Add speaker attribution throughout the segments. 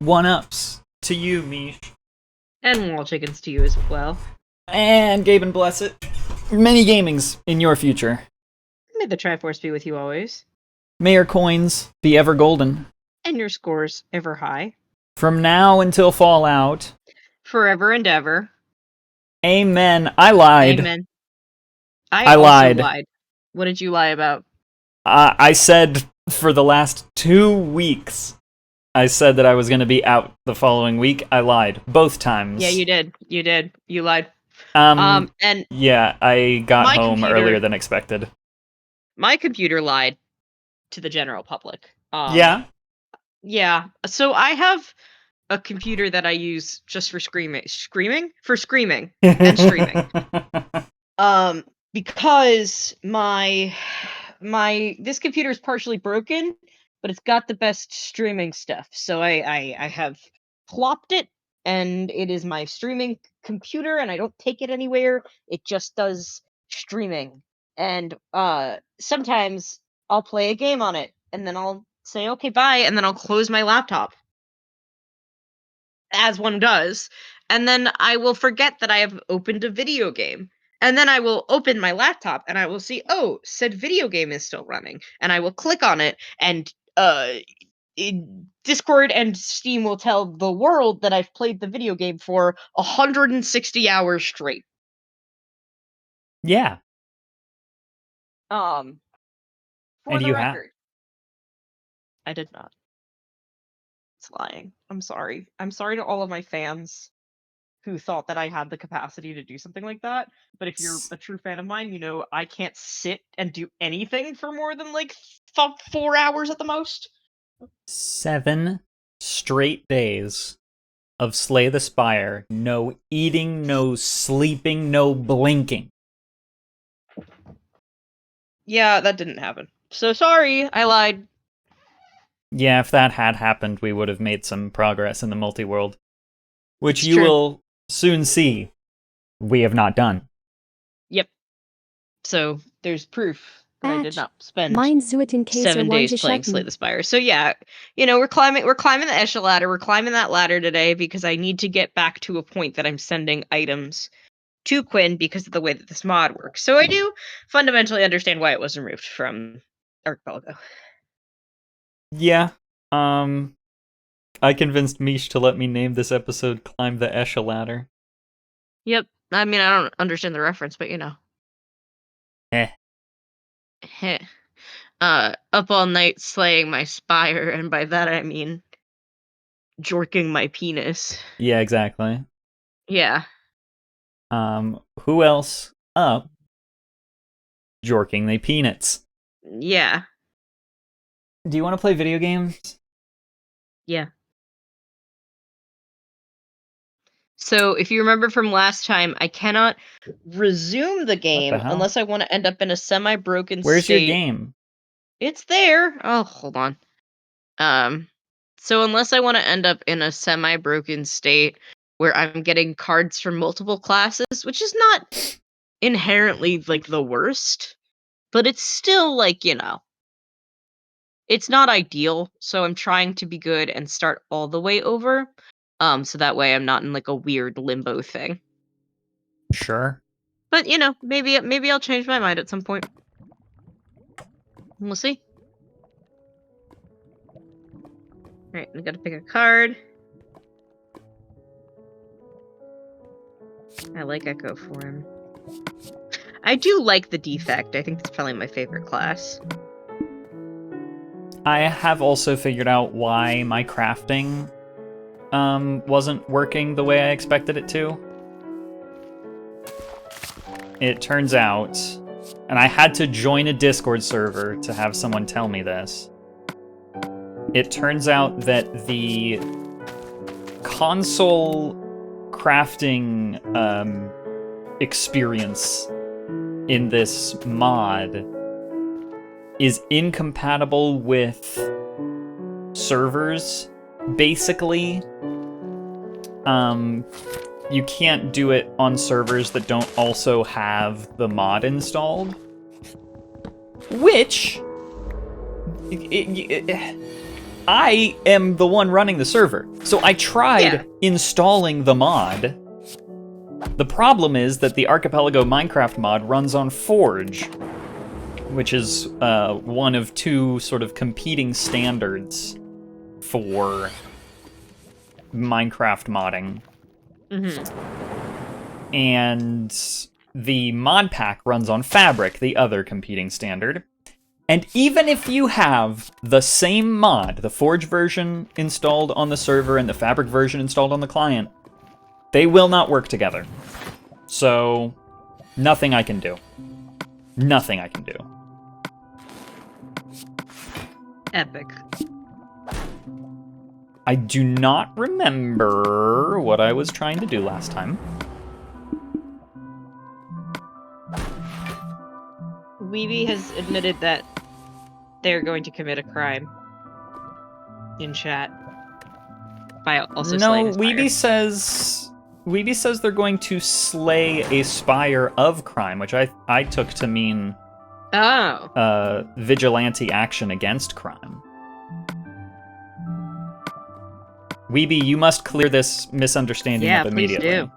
Speaker 1: 1-ups to you, Mish.
Speaker 2: And wall chickens to you as well.
Speaker 1: And Gabe and Blessed. Many gamings in your future.
Speaker 2: May the Triforce be with you always.
Speaker 1: May your coins be ever golden.
Speaker 2: And your scores ever high.
Speaker 1: From now until Fallout.
Speaker 2: Forever and ever.
Speaker 1: Amen. I lied.
Speaker 2: Amen.
Speaker 1: I
Speaker 2: also
Speaker 1: lied.
Speaker 2: lied. What did you lie about?
Speaker 1: I said for the last 2 weeks, I said that I was going to be out the following week. I lied. Both times.
Speaker 2: Yeah, you did. You did. You lied.
Speaker 1: And
Speaker 2: yeah,
Speaker 1: I got home earlier than expected.
Speaker 2: My computer lied to the general public.
Speaker 1: Yeah?
Speaker 2: Yeah. So I have a computer that I use just for screaming and streaming. Because this computer is partially broken, but it's got the best streaming stuff. So I have plopped it, and it is my streaming computer, and I don't take it anywhere. It just does streaming. And sometimes I'll play a game on it, and then I'll say, okay, bye, and then I'll close my laptop. As one does. And then I will forget that I have opened a video game. And then I will open my laptop and I will see, oh, said video game is still running. And I will click on it, and Discord and Steam will tell the world that I've played the video game for 160 hours straight.
Speaker 1: Yeah.
Speaker 2: For
Speaker 1: and
Speaker 2: the
Speaker 1: you
Speaker 2: record, I did not. It's lying. I'm sorry. I'm sorry to all of my fans who thought that I had the capacity to do something like that. But if you're a true fan of mine, you know I can't sit and do anything for more than like 4 hours at the most.
Speaker 1: 7 straight days of Slay the Spire. No eating, no sleeping, no blinking.
Speaker 2: Yeah, that didn't happen. So sorry, I lied.
Speaker 1: Yeah, if that had happened, we would have made some progress in the multi-world. Which
Speaker 2: It's
Speaker 1: you
Speaker 2: true.
Speaker 1: will soon see we have not done.
Speaker 2: Yep. So there's proof that I did not spend
Speaker 3: 7
Speaker 2: days playing Slay the Spire. So yeah, you know, we're climbing the Echeladder. We're climbing that ladder today because I need to get back to a point that I'm sending items to Quinn because of the way that this mod works. So I do fundamentally understand why it was removed from Archipelago.
Speaker 1: Yeah. I convinced Mish to let me name this episode Climb the Echeladder.
Speaker 2: Yep. I mean, I don't understand the reference, but you know. Heh. Up all night slaying my spire, and by that I mean jorking my penis.
Speaker 1: Yeah, exactly.
Speaker 2: Yeah.
Speaker 1: Who else up jorking they peanuts?
Speaker 2: Yeah.
Speaker 1: Do you want to play video games?
Speaker 2: Yeah. So, if you remember from last time, I cannot resume the game unless I want to end up in a semi-broken state.
Speaker 1: Where's your game?
Speaker 2: It's there. Oh, hold on. So unless I want to end up in a semi-broken state where I'm getting cards from multiple classes, which is not inherently, like, the worst, but it's still, like, you know, it's not ideal, so I'm trying to be good and start all the way over, so that way I'm not in, like, a weird limbo thing.
Speaker 1: Sure.
Speaker 2: But, you know, maybe I'll change my mind at some point. We'll see. Alright, I gotta pick a card. I like Echo Form. I do like the Defect. I think it's probably my favorite class.
Speaker 1: I have also figured out why my crafting wasn't working the way I expected it to. It turns out, and I had to join a Discord server to have someone tell me this. It turns out that the console crafting experience in this mod is incompatible with servers, basically. You can't do it on servers that don't also have the mod installed. Which... I am the one running the server. So I tried installing the mod. The problem is that the Archipelago Minecraft mod runs on Forge, which is one of two sort of competing standards for Minecraft modding. Mm-hmm. And the mod pack runs on Fabric, the other competing standard. And even if you have the same mod, the Forge version installed on the server and the Fabric version installed on the client, they will not work together. So, nothing I can do. Nothing I can do.
Speaker 2: Epic.
Speaker 1: I do not remember what I was trying to do last time.
Speaker 2: Weeby has admitted that they're going to commit a crime in chat by also slaying a spire.
Speaker 1: Weeby says they're going to slay a spire of crime, which I took to mean vigilante action against crime. Weeby, you must clear this misunderstanding up immediately.
Speaker 2: Please do.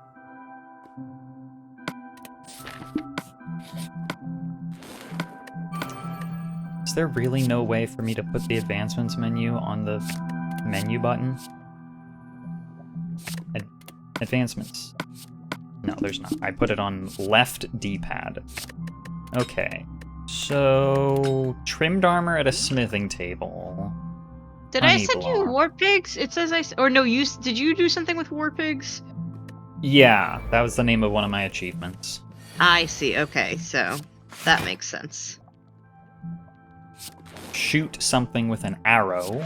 Speaker 1: Is there really no way for me to put the advancements menu on the menu button? Advancements. No, there's not. I put it on left D-pad. Okay. So, trimmed armor at a smithing table.
Speaker 2: Did I send you war pigs? It says did you do something with war pigs?
Speaker 1: Yeah, that was the name of one of my achievements.
Speaker 2: I see. Okay, so that makes sense.
Speaker 1: Shoot something with an arrow.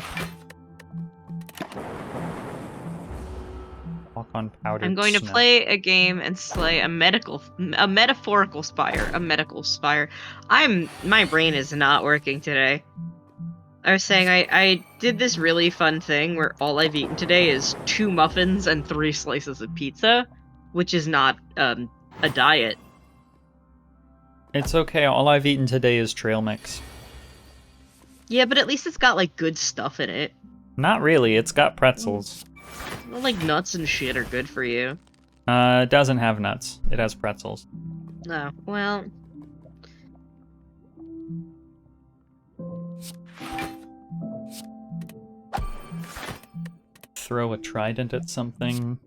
Speaker 1: Walk on powdered
Speaker 2: I'm going to play a game and slay a metaphorical spire. A medical spire. My brain is not working today. I was saying I did this really fun thing where all I've eaten today is 2 muffins and 3 slices of pizza, which is not a diet.
Speaker 1: It's okay, all I've eaten today is trail mix.
Speaker 2: Yeah, but at least it's got, like, good stuff in it.
Speaker 1: Not really, it's got pretzels.
Speaker 2: Well, like, nuts and shit are good for you.
Speaker 1: It doesn't have nuts. It has pretzels.
Speaker 2: No, well...
Speaker 1: Throw a trident at something.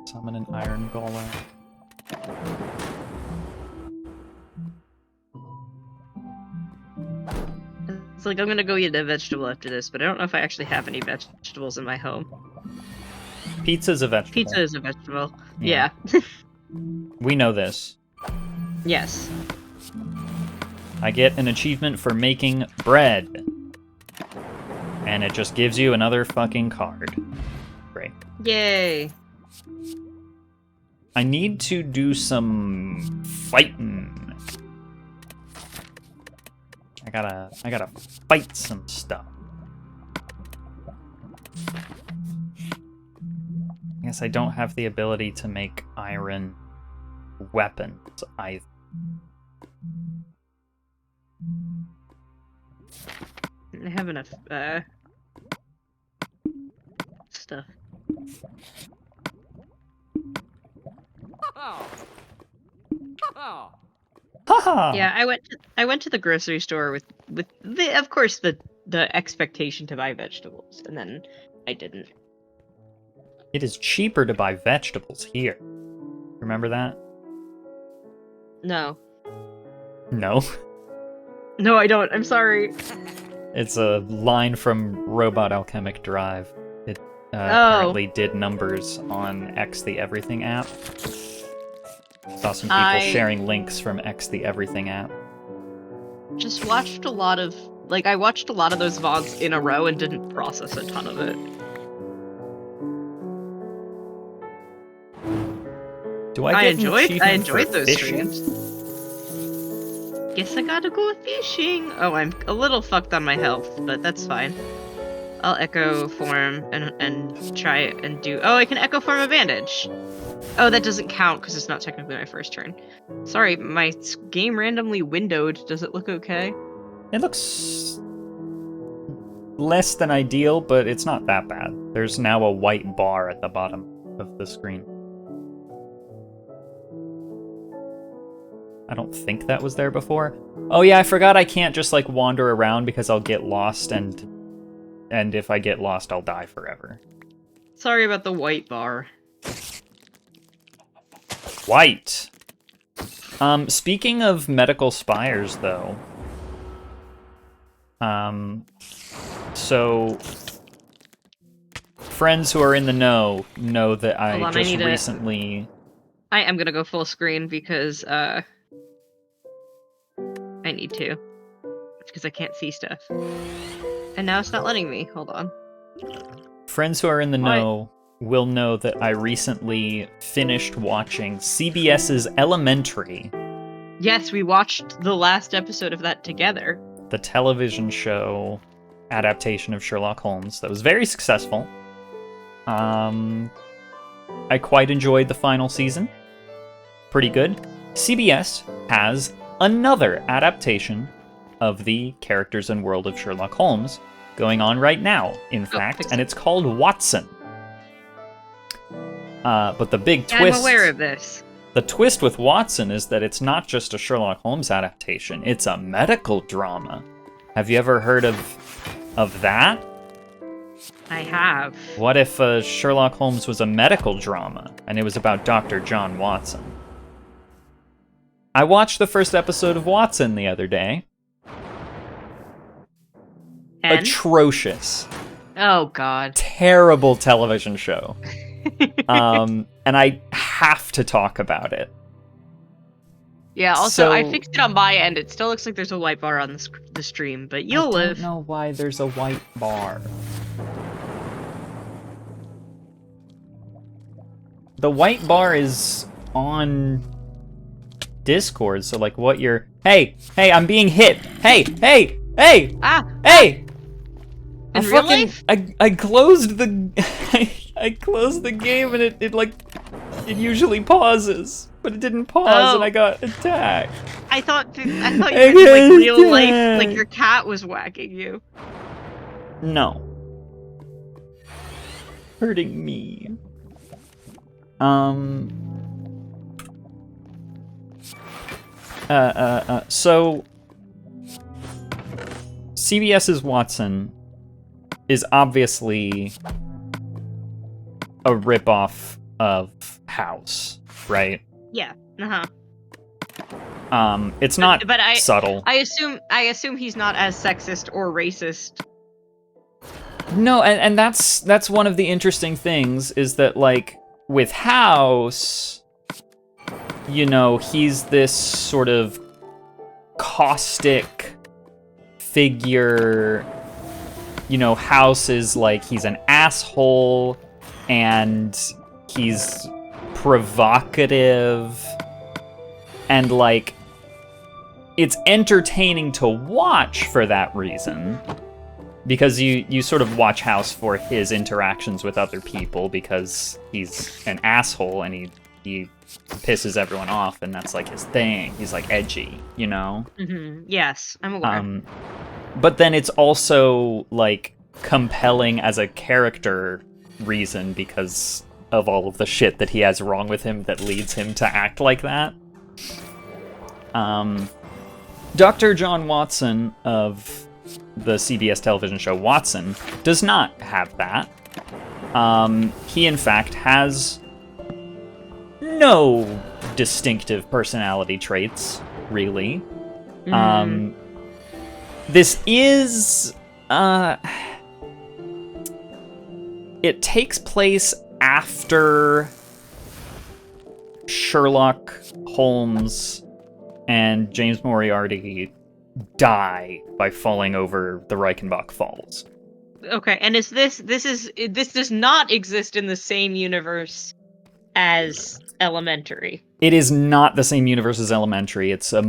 Speaker 1: Summon an iron golem.
Speaker 2: It's like, I'm gonna go eat a vegetable after this, but I don't know if I actually have any vegetables in my home.
Speaker 1: Pizza's a vegetable.
Speaker 2: Pizza is a vegetable. Yeah.
Speaker 1: We know this.
Speaker 2: Yes.
Speaker 1: I get an achievement for making bread. And it just gives you another fucking card. Great.
Speaker 2: Yay.
Speaker 1: I need to do some fighting. I gotta fight some stuff. I guess I don't have the ability to make iron weapons either.
Speaker 2: I have enough stuff.
Speaker 1: Haha.
Speaker 2: Yeah, I went to the grocery store with of course the expectation to buy vegetables, and then I didn't.
Speaker 1: It is cheaper to buy vegetables here. Remember that?
Speaker 2: No.
Speaker 1: No.
Speaker 2: No, I don't. I'm sorry.
Speaker 1: It's a line from Robot Alchemic Drive. It apparently did numbers on X the Everything app. Saw some people sharing links from X the Everything app.
Speaker 2: Just watched a lot of I watched a lot of those VODs in a row and didn't process a ton of it.
Speaker 1: Do I
Speaker 2: enjoyed those streams. Guess I gotta go fishing. Oh, I'm a little fucked on my health, but that's fine. I'll echo form and try and do. Oh, I can echo form a bandage. Oh, that doesn't count because it's not technically my first turn. Sorry, my game randomly windowed. Does it look okay?
Speaker 1: It looks less than ideal, but it's not that bad. There's now a white bar at the bottom of the screen. I don't think that was there before. Oh yeah, I forgot I can't just like wander around because I'll get lost, and if I get lost, I'll die forever.
Speaker 2: Sorry about the white bar.
Speaker 1: White. Speaking of medical spires, though, so friends who are in the know that I just recently.
Speaker 2: I am gonna go full screen because I need to, because I can't see stuff, and now it's not letting me. Hold on.
Speaker 1: Friends who are in the know will know that I recently finished watching CBS's Elementary.
Speaker 2: Yes, we watched the last episode of that together.
Speaker 1: The television show adaptation of Sherlock Holmes that was very successful. I quite enjoyed the final season. Pretty good. CBS has another adaptation of the characters and world of Sherlock Holmes going on right now, in fact, and it's called Watson. But the big twist...
Speaker 2: I'm aware of this.
Speaker 1: The twist with Watson is that it's not just a Sherlock Holmes adaptation, it's a medical drama. Have you ever heard of that?
Speaker 2: I have.
Speaker 1: What if Sherlock Holmes was a medical drama, and it was about Dr. John Watson? I watched the first episode of Watson the other day.
Speaker 2: And?
Speaker 1: Atrocious.
Speaker 2: Oh, God.
Speaker 1: Terrible television show. And I have to talk about it.
Speaker 2: Yeah, also, I fixed it on my end. It still looks like there's a white bar on the stream, but you'll live.
Speaker 1: I don't know why there's a white bar. The white bar is on Discord, so like what you're... Hey, I'm being hit. Hey!
Speaker 2: Ah!
Speaker 1: Hey!
Speaker 2: In real life?
Speaker 1: I closed the... I closed the game and it usually pauses, but it didn't pause and I got attacked.
Speaker 2: I thought you meant like real life, like your cat was whacking you.
Speaker 1: No. Hurting me. So CBS's Watson is obviously a ripoff of House, right?
Speaker 2: Yeah.
Speaker 1: It's not
Speaker 2: but
Speaker 1: subtle.
Speaker 2: I assume he's not as sexist or racist.
Speaker 1: No, and that's one of the interesting things is that like with House, you know, he's this sort of caustic figure. You know, House is like he's an asshole and he's provocative and like it's entertaining to watch for that reason because you sort of watch House for his interactions with other people because he's an asshole and he pisses everyone off and that's like his thing. He's like edgy, you know?
Speaker 2: Mm-hmm. Yes, I'm aware.
Speaker 1: But then it's also like compelling as a character reason because of all of the shit that he has wrong with him that leads him to act like that. Dr. John Watson of the CBS television show Watson does not have that. He in fact has no distinctive personality traits, really. This is it takes place after Sherlock Holmes and James Moriarty die by falling over the Reichenbach Falls.
Speaker 2: Okay, and this does not exist in the same universe as Elementary.
Speaker 1: It is not the same universe as Elementary. It's a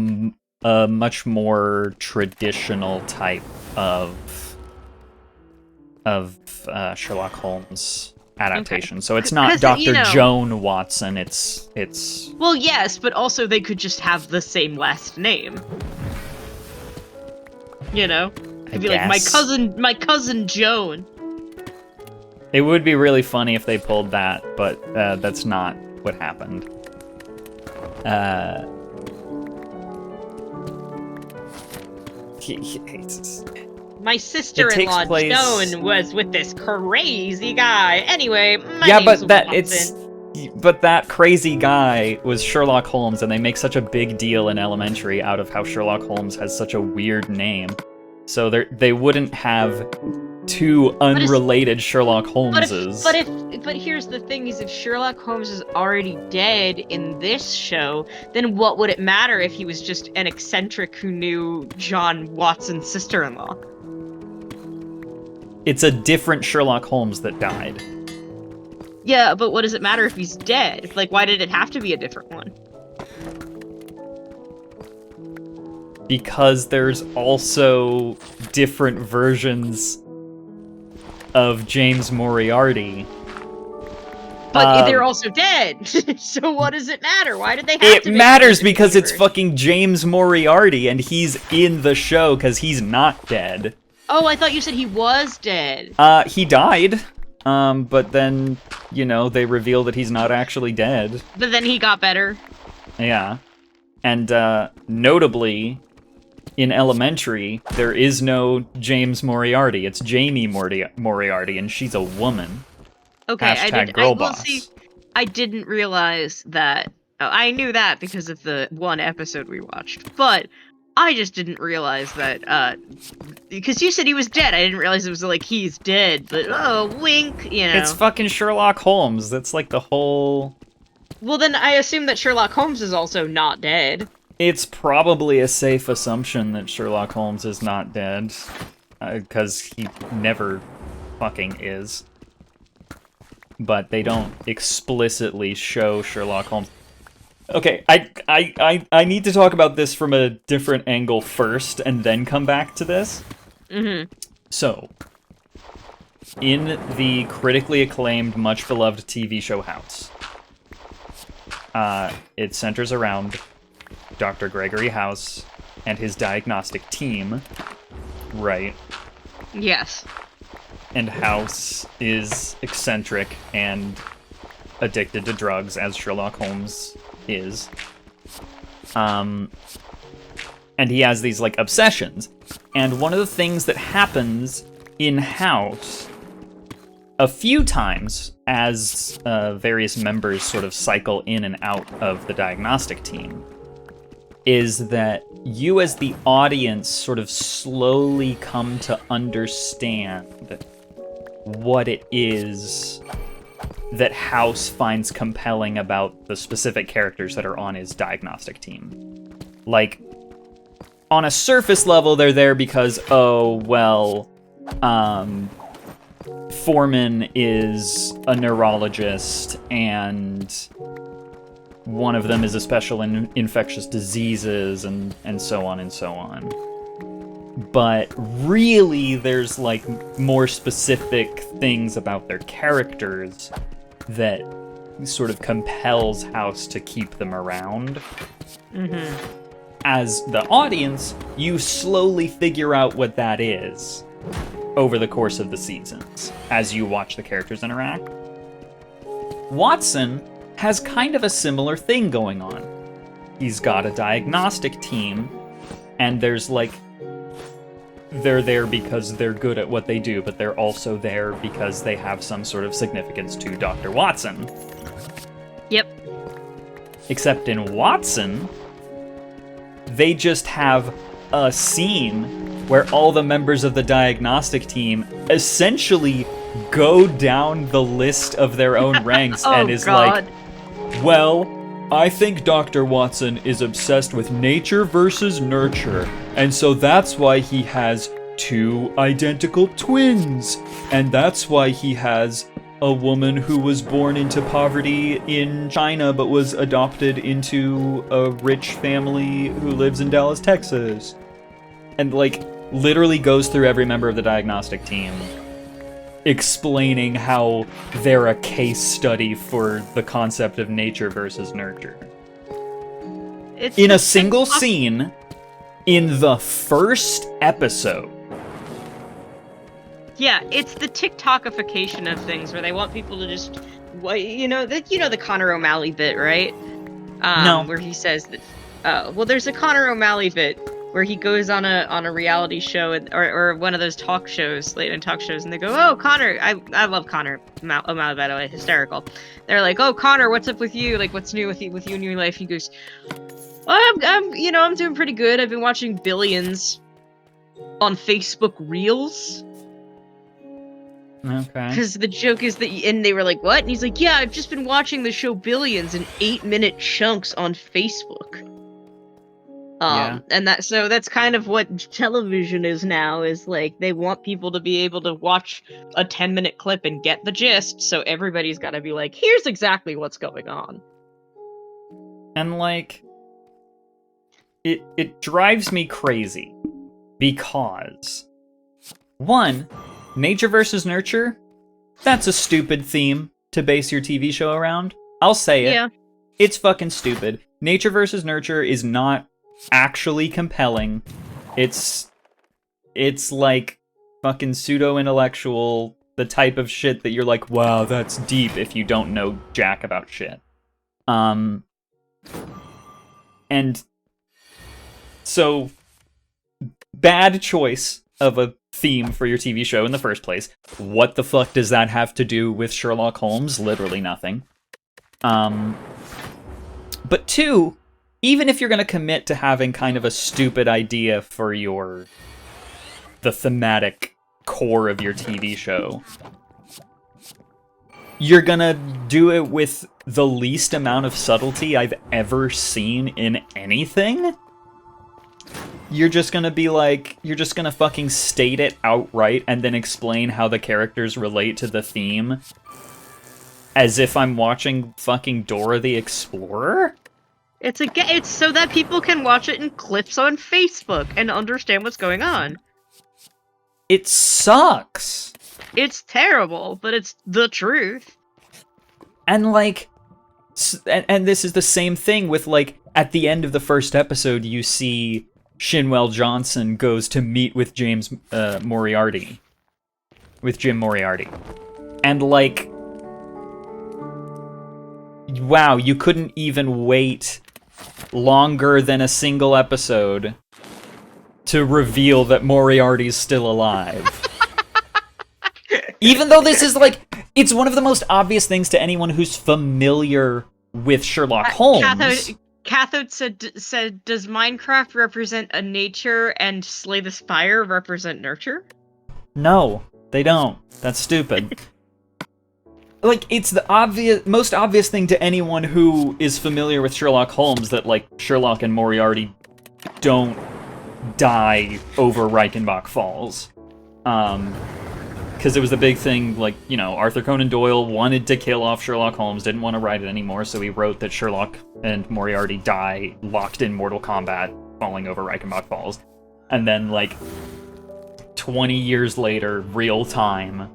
Speaker 1: much more traditional type of Sherlock Holmes adaptation. Okay. So it's not Dr. Joan Watson. It's
Speaker 2: well, yes, but also they could just have the same last name. You know? It'd be like, my cousin Joan.
Speaker 1: It would be really funny if they pulled that, but that's not what happened.
Speaker 2: My sister-in-law Joan was with this crazy guy. Anyway, my
Speaker 1: yeah,
Speaker 2: name's
Speaker 1: but
Speaker 2: Watson.
Speaker 1: that crazy guy was Sherlock Holmes, and they make such a big deal in Elementary out of how Sherlock Holmes has such a weird name. So they wouldn't have two unrelated Sherlock Holmeses.
Speaker 2: But here's the thing: is if Sherlock Holmes is already dead in this show, then what would it matter if he was just an eccentric who knew John Watson's sister-in-law?
Speaker 1: It's a different Sherlock Holmes that died.
Speaker 2: Yeah, but what does it matter if he's dead? Like, why did it have to be a different one?
Speaker 1: Because there's also different versions of James Moriarty.
Speaker 2: But they're also dead. So what does it matter? Why did they have to?
Speaker 1: It matters because it's fucking James Moriarty, and he's in the show because he's not dead.
Speaker 2: Oh, I thought you said he was dead.
Speaker 1: He died. But then, they reveal that he's not actually dead.
Speaker 2: But then he got better.
Speaker 1: Yeah. And, notably, in Elementary, there is no James Moriarty. It's Jamie Moriarty, and she's a woman.
Speaker 2: Okay,
Speaker 1: #girlboss.
Speaker 2: I didn't realize that. I knew that because of the one episode we watched, but I just didn't realize that, because you said he was dead. I didn't realize it was like, he's dead, but, wink,
Speaker 1: It's fucking Sherlock Holmes. That's like the whole...
Speaker 2: Well, then I assume that Sherlock Holmes is also not dead.
Speaker 1: It's probably a safe assumption that Sherlock Holmes is not dead, because he never fucking is. But they don't explicitly show Sherlock Holmes. Okay, I need to talk about this from a different angle first, and then come back to this.
Speaker 2: Mm-hmm.
Speaker 1: So, in the critically acclaimed, much-beloved TV show House, it centers around Dr. Gregory House and his diagnostic team, right?
Speaker 2: Yes.
Speaker 1: And House is eccentric and addicted to drugs, as Sherlock Holmes is. And he has these, obsessions. And one of the things that happens in House a few times as various members sort of cycle in and out of the diagnostic team is that you as the audience sort of slowly come to understand what it is that House finds compelling about the specific characters that are on his diagnostic team. Like, on a surface level, they're there because, Foreman is a neurologist, and one of them is a special in infectious diseases, and so on and so on. But really, there's, more specific things about their characters that sort of compels House to keep them around.
Speaker 2: Mm-hmm.
Speaker 1: As the audience, you slowly figure out what that is over the course of the seasons, as you watch the characters interact. Watson has kind of a similar thing going on. He's got a diagnostic team, and there's they're there because they're good at what they do, but they're also there because they have some sort of significance to Dr. Watson.
Speaker 2: Yep.
Speaker 1: Except in Watson, they just have a scene where all the members of the diagnostic team essentially go down the list of their own ranks and is
Speaker 2: God.
Speaker 1: Well, I think Dr. Watson is obsessed with nature versus nurture, and so that's why he has 2 identical twins, and that's why he has a woman who was born into poverty in China but was adopted into a rich family who lives in Dallas, Texas. And, literally goes through every member of the diagnostic team, explaining how they're a case study for the concept of nature versus nurture.
Speaker 2: It's
Speaker 1: in a single scene, in the first episode,
Speaker 2: Yeah, it's the TikTokification of things where they want people to just, the Connor O'Malley bit, right?
Speaker 1: No.
Speaker 2: Where he says that, well, there's a Connor O'Malley bit where he goes on a reality show or one of those talk shows, late night talk shows, and they go, "Oh, Connor, I love Connor O'Malley, by the way, hysterical." They're like, "Oh, Connor, what's up with you? Like, what's new with you in your life?" He goes, I'm doing pretty good. I've been watching Billions on Facebook Reels."
Speaker 1: Okay.
Speaker 2: Because the joke is that, and they were like, "What?" And he's like, "Yeah, I've just been watching the show Billions in 8-minute chunks on Facebook."
Speaker 1: Yeah.
Speaker 2: And that's kind of what television is now, is like, they want people to be able to watch a 10-minute clip and get the gist, so everybody's gotta be like, here's exactly what's going on.
Speaker 1: And, like, it drives me crazy because, one, nature versus nurture, that's a stupid theme to base your TV show around. I'll say it.
Speaker 2: Yeah.
Speaker 1: It's fucking stupid. Nature versus nurture is not actually compelling. It's like fucking pseudo-intellectual, the type of shit that you're like, wow, that's deep if you don't know jack about shit. And so, bad choice of a theme for your TV show in the first place. What the fuck does that have to do with Sherlock Holmes? Literally nothing. But two, even if you're going to commit to having kind of a stupid idea for the thematic core of your TV show, you're going to do it with the least amount of subtlety I've ever seen in anything? You're just going to fucking state it outright and then explain how the characters relate to the theme as if I'm watching fucking Dora the Explorer?
Speaker 2: It's so that people can watch it in clips on Facebook and understand what's going on.
Speaker 1: It sucks.
Speaker 2: It's terrible, but it's the truth.
Speaker 1: And, like, and this is the same thing with, like, at the end of the first episode, you see Shinwell Johnson goes to meet with Jim Moriarty. And, like, wow, you couldn't even wait longer than a single episode to reveal that Moriarty's still alive. Even though this is, like, it's one of the most obvious things to anyone who's familiar with Sherlock Holmes.
Speaker 2: Cathode said, does Minecraft represent a nature and Slay the Spire represent nurture?
Speaker 1: No, they don't. That's stupid. Like, it's the most obvious thing to anyone who is familiar with Sherlock Holmes that, like, Sherlock and Moriarty don't die over Reichenbach Falls. Because it was the big thing, like, you know, Arthur Conan Doyle wanted to kill off Sherlock Holmes, didn't want to write it anymore, so he wrote that Sherlock and Moriarty die locked in mortal combat, falling over Reichenbach Falls. And then, like, 20 years later, real time,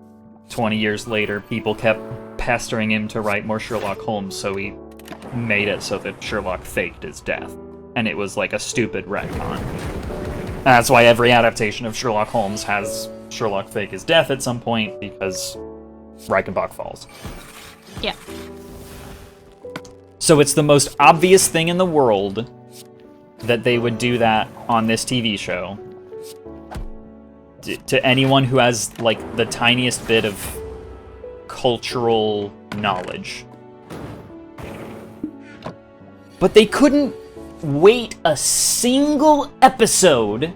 Speaker 1: 20 years later, people kept pestering him to write more Sherlock Holmes, so he made it so that Sherlock faked his death. And it was like a stupid retcon. That's why every adaptation of Sherlock Holmes has Sherlock fake his death at some point, because Reichenbach Falls.
Speaker 2: Yeah.
Speaker 1: So it's the most obvious thing in the world that they would do that on this TV show. To anyone who has, like, the tiniest bit of cultural knowledge. But they couldn't wait a single episode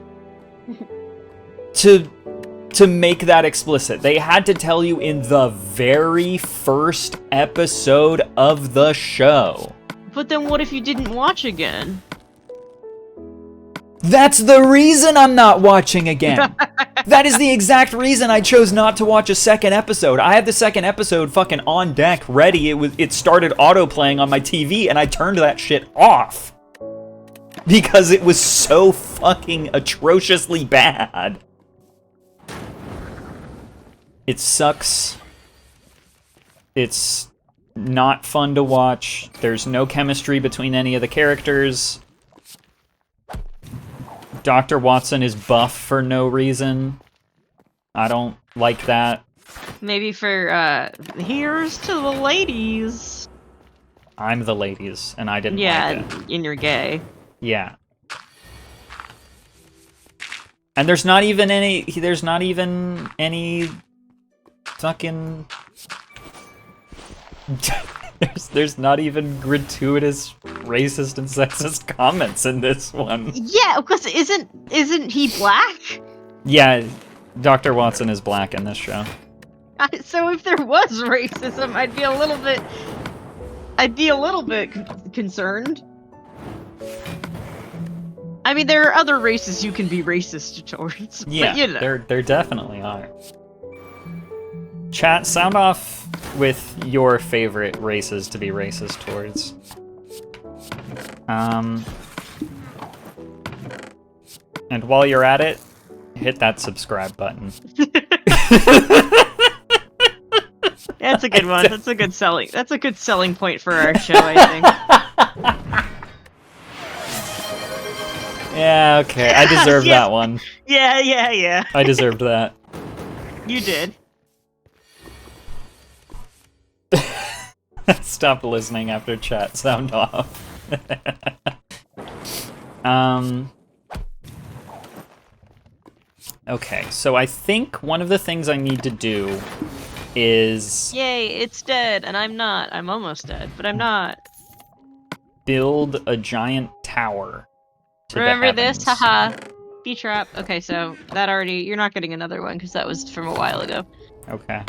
Speaker 1: to make that explicit. They had to tell you in the very first episode of the show.
Speaker 2: But then what if you didn't watch again?
Speaker 1: That's the reason I'm not watching again. That is the exact reason I chose not to watch a second episode. I had the second episode fucking on deck, ready. It started auto-playing on my TV, and I turned that shit off. Because it was so fucking atrociously bad. It sucks. It's not fun to watch. There's no chemistry between any of the characters. Dr. Watson is buff for no reason. I don't like that.
Speaker 2: Maybe for, here's to the ladies.
Speaker 1: I'm the ladies, and I didn't
Speaker 2: Yeah,
Speaker 1: like it.
Speaker 2: and you're gay.
Speaker 1: Yeah. And there's not even any fucking there's not even gratuitous racist and sexist comments in this one.
Speaker 2: Yeah, because isn't he black?
Speaker 1: Yeah, Dr. Watson is black in this show.
Speaker 2: So if there was racism, I'd be a little bit concerned. I mean, there are other races you can be racist towards.
Speaker 1: Yeah,
Speaker 2: but, you know.
Speaker 1: there definitely are. Chat, sound off with your favorite races to be racist towards. And while you're at it, hit that subscribe button.
Speaker 2: That's a good one. That's a good selling point for our show, I think.
Speaker 1: Yeah, okay. I deserved
Speaker 2: Yes.
Speaker 1: that one.
Speaker 2: Yeah.
Speaker 1: I deserved that.
Speaker 2: You did.
Speaker 1: Stop listening after chat. Sound off. Okay, so I think one of the things I need to do is
Speaker 2: Yay, it's dead, and I'm not. I'm almost dead, but I'm not.
Speaker 1: build a giant tower to
Speaker 2: Remember
Speaker 1: the
Speaker 2: this?
Speaker 1: heavens.
Speaker 2: Haha. B-trap. Okay, so that already... You're not getting another one, because that was from a while ago.
Speaker 1: Okay.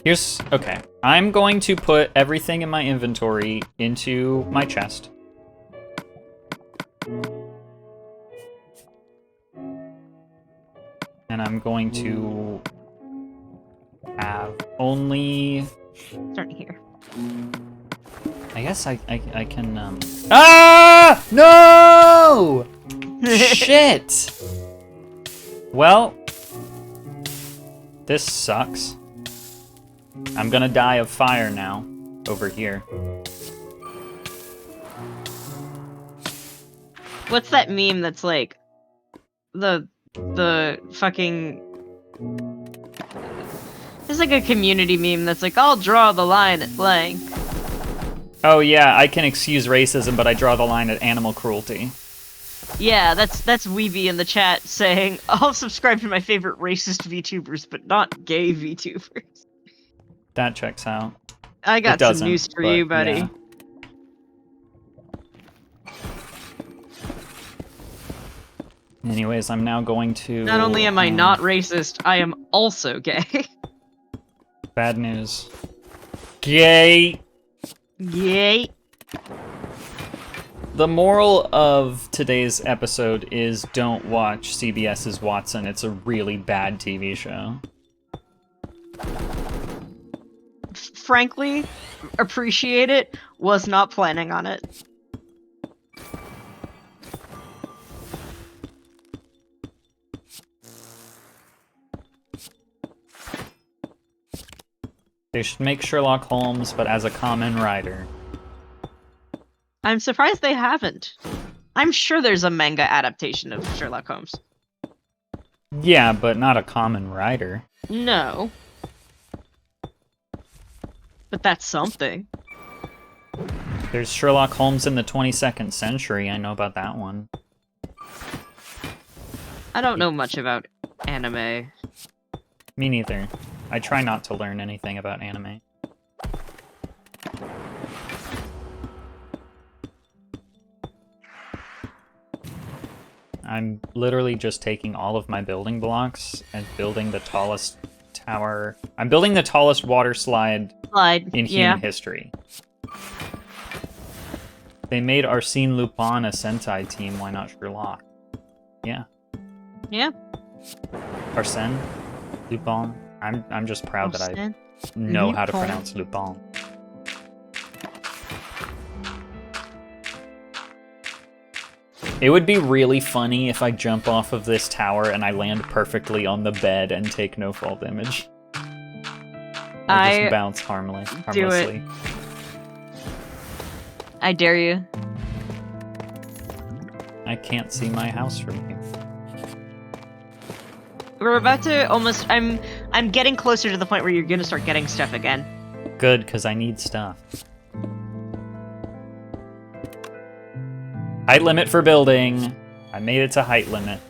Speaker 1: Okay. I'm going to put everything in my inventory into my chest. And I'm going to have only...
Speaker 2: Starting here.
Speaker 1: I guess I can, Ah! No! Shit! Well, this sucks. I'm gonna die of fire now, over here.
Speaker 2: What's that meme that's like... The fucking... There's like a community meme that's like, I'll draw the line at blank.
Speaker 1: Oh yeah, I can excuse racism, but I draw the line at animal cruelty.
Speaker 2: Yeah, that's Weeby in the chat saying, I'll subscribe to my favorite racist VTubers, but not gay VTubers.
Speaker 1: That checks out.
Speaker 2: I got some news for you, buddy.
Speaker 1: Yeah. Anyways, I'm now going to...
Speaker 2: Not only am I not racist, I am also gay.
Speaker 1: Bad news. Gay!
Speaker 2: Yay.
Speaker 1: The moral of today's episode is don't watch CBS's Watson. It's a really bad TV show.
Speaker 2: Frankly, appreciate it. Was not planning on it.
Speaker 1: They should make Sherlock Holmes, but as a common writer.
Speaker 2: I'm surprised they haven't. I'm sure there's a manga adaptation of Sherlock Holmes.
Speaker 1: Yeah, but not a common writer.
Speaker 2: No. But that's something.
Speaker 1: There's Sherlock Holmes in the 22nd century. I know about that one.
Speaker 2: I don't know much about anime.
Speaker 1: Me neither. I try not to learn anything about anime. I'm literally just taking all of my building blocks and building the tallest tower. I'm building the tallest water slide in human history. They made Arsène Lupin a Sentai team. Why not Sherlock? Yeah.
Speaker 2: Yeah.
Speaker 1: Arsène Lupin. I'm just proud that I know how to pronounce Lupin. It would be really funny if I jump off of this tower and I land perfectly on the bed and take no fall damage. I just bounce harmlessly.
Speaker 2: I dare you.
Speaker 1: I can't see my house from here.
Speaker 2: We're about to almost. I'm getting closer to the point where you're gonna start getting stuff again.
Speaker 1: Good, because I need stuff. Height limit for building. I made it to height limit.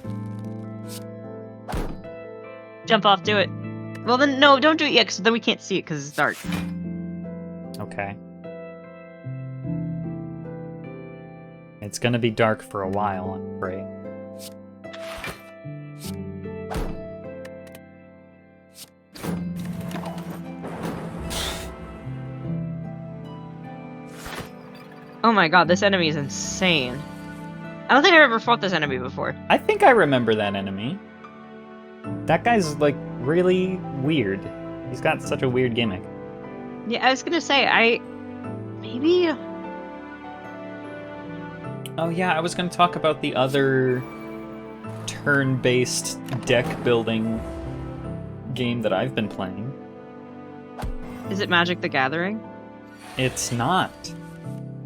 Speaker 2: Jump off, do it. Well then, no, don't do it yet, because then we can't see it because it's dark.
Speaker 1: Okay. It's gonna be dark for a while, I'm afraid.
Speaker 2: Oh my god, this enemy is insane. I don't think I've ever fought this enemy before.
Speaker 1: I think I remember that enemy. That guy's, like, really weird. He's got such a weird gimmick.
Speaker 2: Yeah, I was gonna say, maybe...
Speaker 1: Oh yeah, I was gonna talk about the other turn-based deck-building game that I've been playing.
Speaker 2: Is it Magic the Gathering?
Speaker 1: It's not.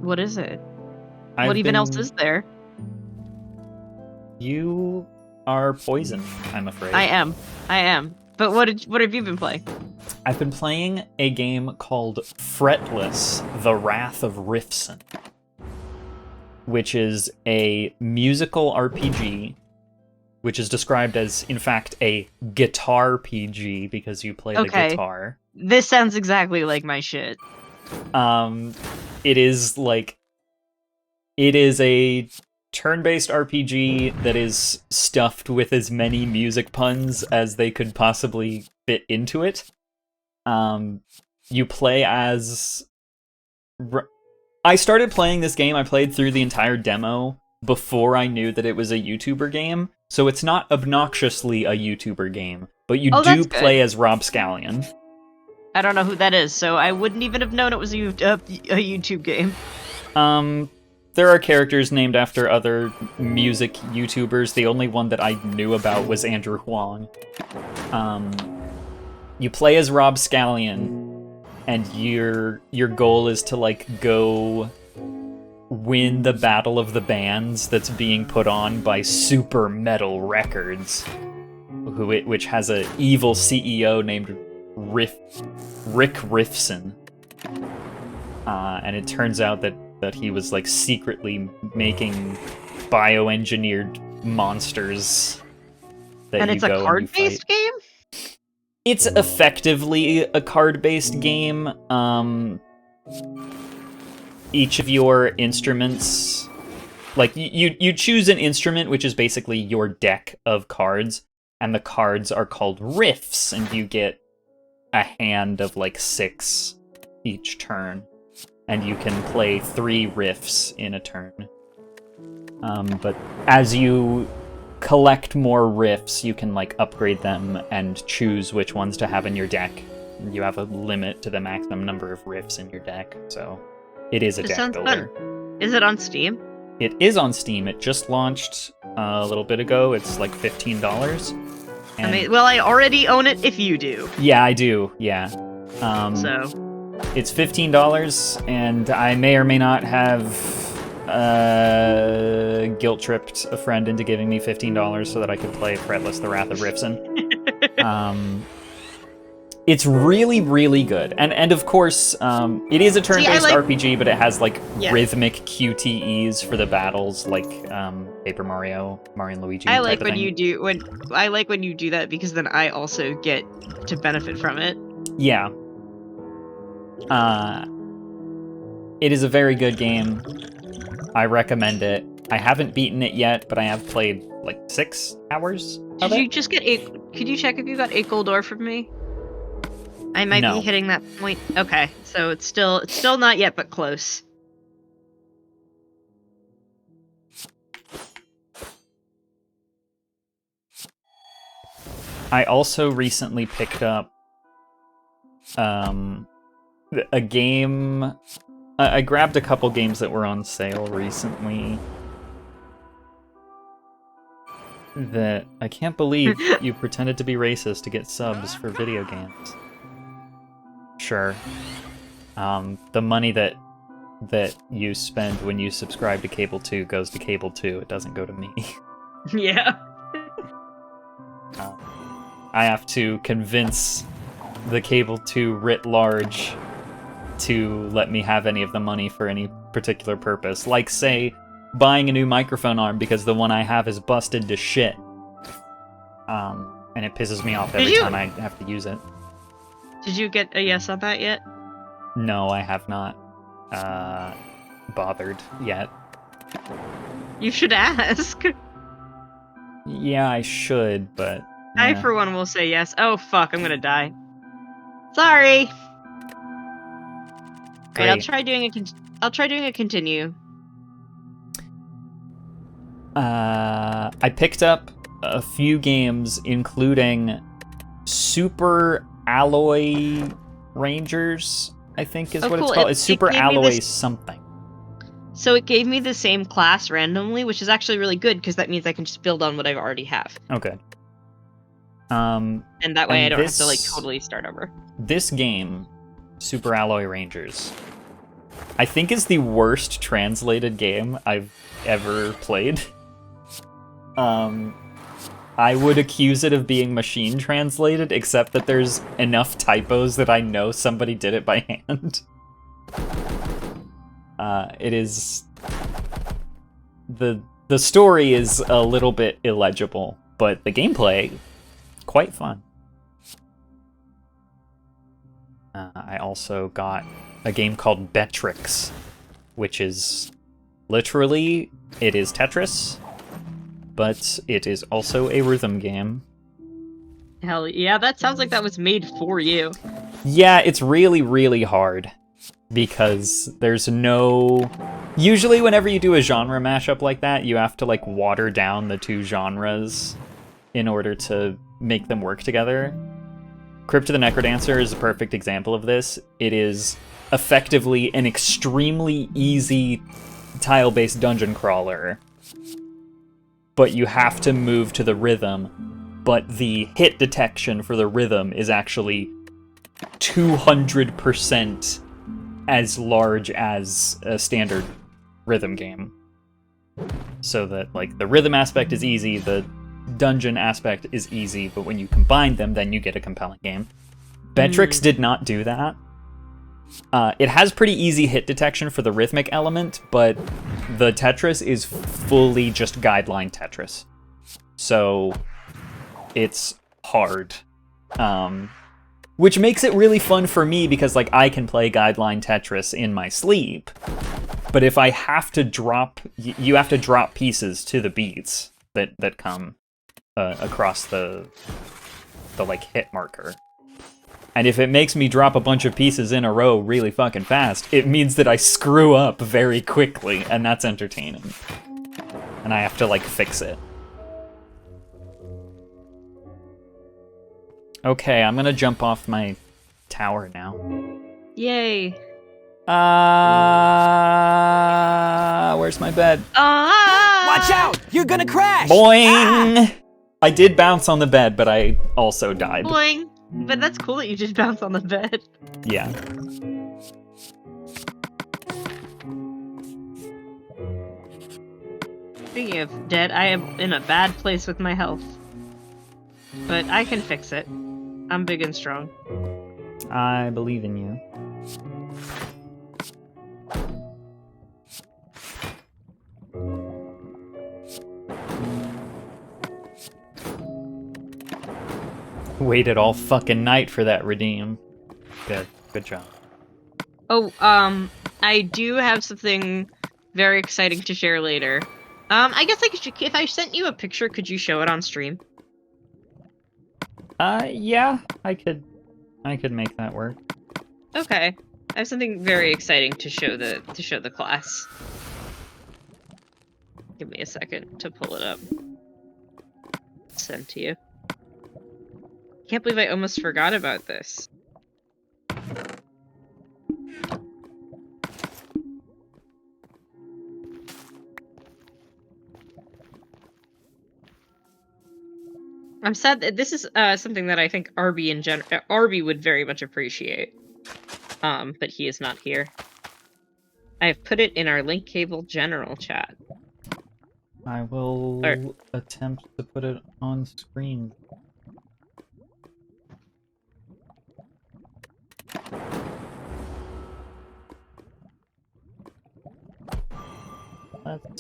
Speaker 2: What is it? What even else is there?
Speaker 1: You are poison, I'm afraid.
Speaker 2: I am. But what have you been playing?
Speaker 1: I've been playing a game called Fretless: The Wrath of Rifson, which is a musical RPG, which is described as, in fact, a guitar PG because you play the guitar.
Speaker 2: This sounds exactly like my shit.
Speaker 1: It is a turn-based RPG that is stuffed with as many music puns as they could possibly fit into it. You play as... I started playing this game, I played through the entire demo before I knew that it was a YouTuber game, so it's not obnoxiously a YouTuber game, but you do play as Rob Scallion.
Speaker 2: I don't know who that is, so I wouldn't even have known it was a YouTube game.
Speaker 1: There are characters named after other music YouTubers. The only one that I knew about was Andrew Huang. You play as Rob Scallion, and your goal is to, like, go win the Battle of the Bands that's being put on by Super Metal Records, which has an evil CEO named Rick Riffson. And it turns out that he was, like, secretly making bioengineered monsters that
Speaker 2: and
Speaker 1: you
Speaker 2: it's
Speaker 1: go
Speaker 2: a card-based game?
Speaker 1: It's effectively a card-based game. Each of your instruments, like, you choose an instrument, which is basically your deck of cards, and the cards are called riffs, and you get a hand of, like, 6 each turn. And you can play 3 riffs in a turn. But as you collect more riffs, you can, like, upgrade them and choose which ones to have in your deck. You have a limit to the maximum number of riffs in your deck, so it is a deck builder.
Speaker 2: Fun. Is it on Steam?
Speaker 1: It is on Steam. It just launched a little bit ago. It's like $15.
Speaker 2: I mean, well, I already own it if you do.
Speaker 1: Yeah, I do, yeah.
Speaker 2: So...
Speaker 1: It's $15, and I may or may not have guilt-tripped a friend into giving me $15 so that I could play Fretless: The Wrath of Rifson. It's really, really good. And of course, it is a turn-based RPG, but it has, like, rhythmic QTEs for the battles, like Paper Mario, Mario and Luigi.
Speaker 2: I like when you do that, because then I also get to benefit from it.
Speaker 1: Yeah. It is a very good game. I recommend it. I haven't beaten it yet, but I have played like 6 hours of it.
Speaker 2: Did you just get 8? Could you check if you got 8 gold ore from me? I might be hitting that point. Okay, so it's still not yet, but close.
Speaker 1: I also recently picked up a game. I grabbed a couple games that were on sale recently that I can't believe you pretended to be racist to get subs for video games. Sure. The money that you spend when you subscribe to Cable 2 goes to Cable 2. It doesn't go to me.
Speaker 2: Yeah.
Speaker 1: I have to convince the Cable 2 writ large to let me have any of the money for any particular purpose. Like, say, buying a new microphone arm because the one I have is busted to shit. And it pisses me off every time I have to use it.
Speaker 2: Did you get a yes on that yet?
Speaker 1: No, I have not bothered yet.
Speaker 2: You should ask.
Speaker 1: Yeah, I should, but...
Speaker 2: I, for one, will say yes. Oh, fuck, I'm gonna die. Sorry! Great. Right, I'll try doing a continue.
Speaker 1: I picked up a few games, including Super Alloy Rangers, I think is what
Speaker 2: cool.
Speaker 1: It's called. It's Super Alloy something.
Speaker 2: So it gave me the same class randomly, which is actually really good, because that means I can just build on what I already have.
Speaker 1: Okay.
Speaker 2: And that way I don't have to, like, totally start over. This
Speaker 1: game, Super Alloy Rangers, I think is the worst translated game I've ever played. I would accuse it of being machine translated, except that there's enough typos that I know somebody did it by hand. It is... The story is a little bit illegible, but the gameplay, quite fun. I also got a game called Betrix, which is literally, it is Tetris, but it is also a rhythm game.
Speaker 2: Hell yeah, that sounds like that was made for you.
Speaker 1: Yeah, it's really, really hard, because there's no... Usually whenever you do a genre mashup like that, you have to, like, water down the two genres in order to make them work together. Crypt of the Necrodancer is a perfect example of this. It is effectively an extremely easy tile-based dungeon crawler, but you have to move to the rhythm, but the hit detection for the rhythm is actually 200% as large as a standard rhythm game. So that, like, the rhythm aspect is easy, the dungeon aspect is easy, but when you combine them, then you get a compelling game. Betrix did not do that. It has pretty easy hit detection for the rhythmic element, but the Tetris is fully just guideline Tetris. So it's hard. Which makes it really fun for me because, like, I can play guideline Tetris in my sleep. But if I have to drop... You have to drop pieces to the beats that come across the like, hit marker. And if it makes me drop a bunch of pieces in a row really fucking fast, it means that I screw up very quickly, and that's entertaining. And I have to, like, fix it. Okay, I'm gonna jump off my tower now.
Speaker 2: Yay.
Speaker 1: Where's my bed?
Speaker 3: Watch out! You're gonna crash!
Speaker 1: Boing! Ah! I did bounce on the bed, but I also died.
Speaker 2: Boing! But that's cool that you just bounce on the bed.
Speaker 1: Yeah.
Speaker 2: Speaking of dead, I am in a bad place with my health. But I can fix it. I'm big and strong.
Speaker 1: I believe in you. Waited all fucking night for that redeem. Good job.
Speaker 2: Oh, I do have something very exciting to share later. I guess if I sent you a picture, could you show it on stream?
Speaker 1: Yeah, I could make that work.
Speaker 2: Okay. I have something very exciting to show the class. Give me a second to pull it up. Send to you. Can't believe I almost forgot about this. I'm sad that this is something that I think Arby would very much appreciate. But he is not here. I have put it in our link cable general chat.
Speaker 1: I will attempt to put it on screen.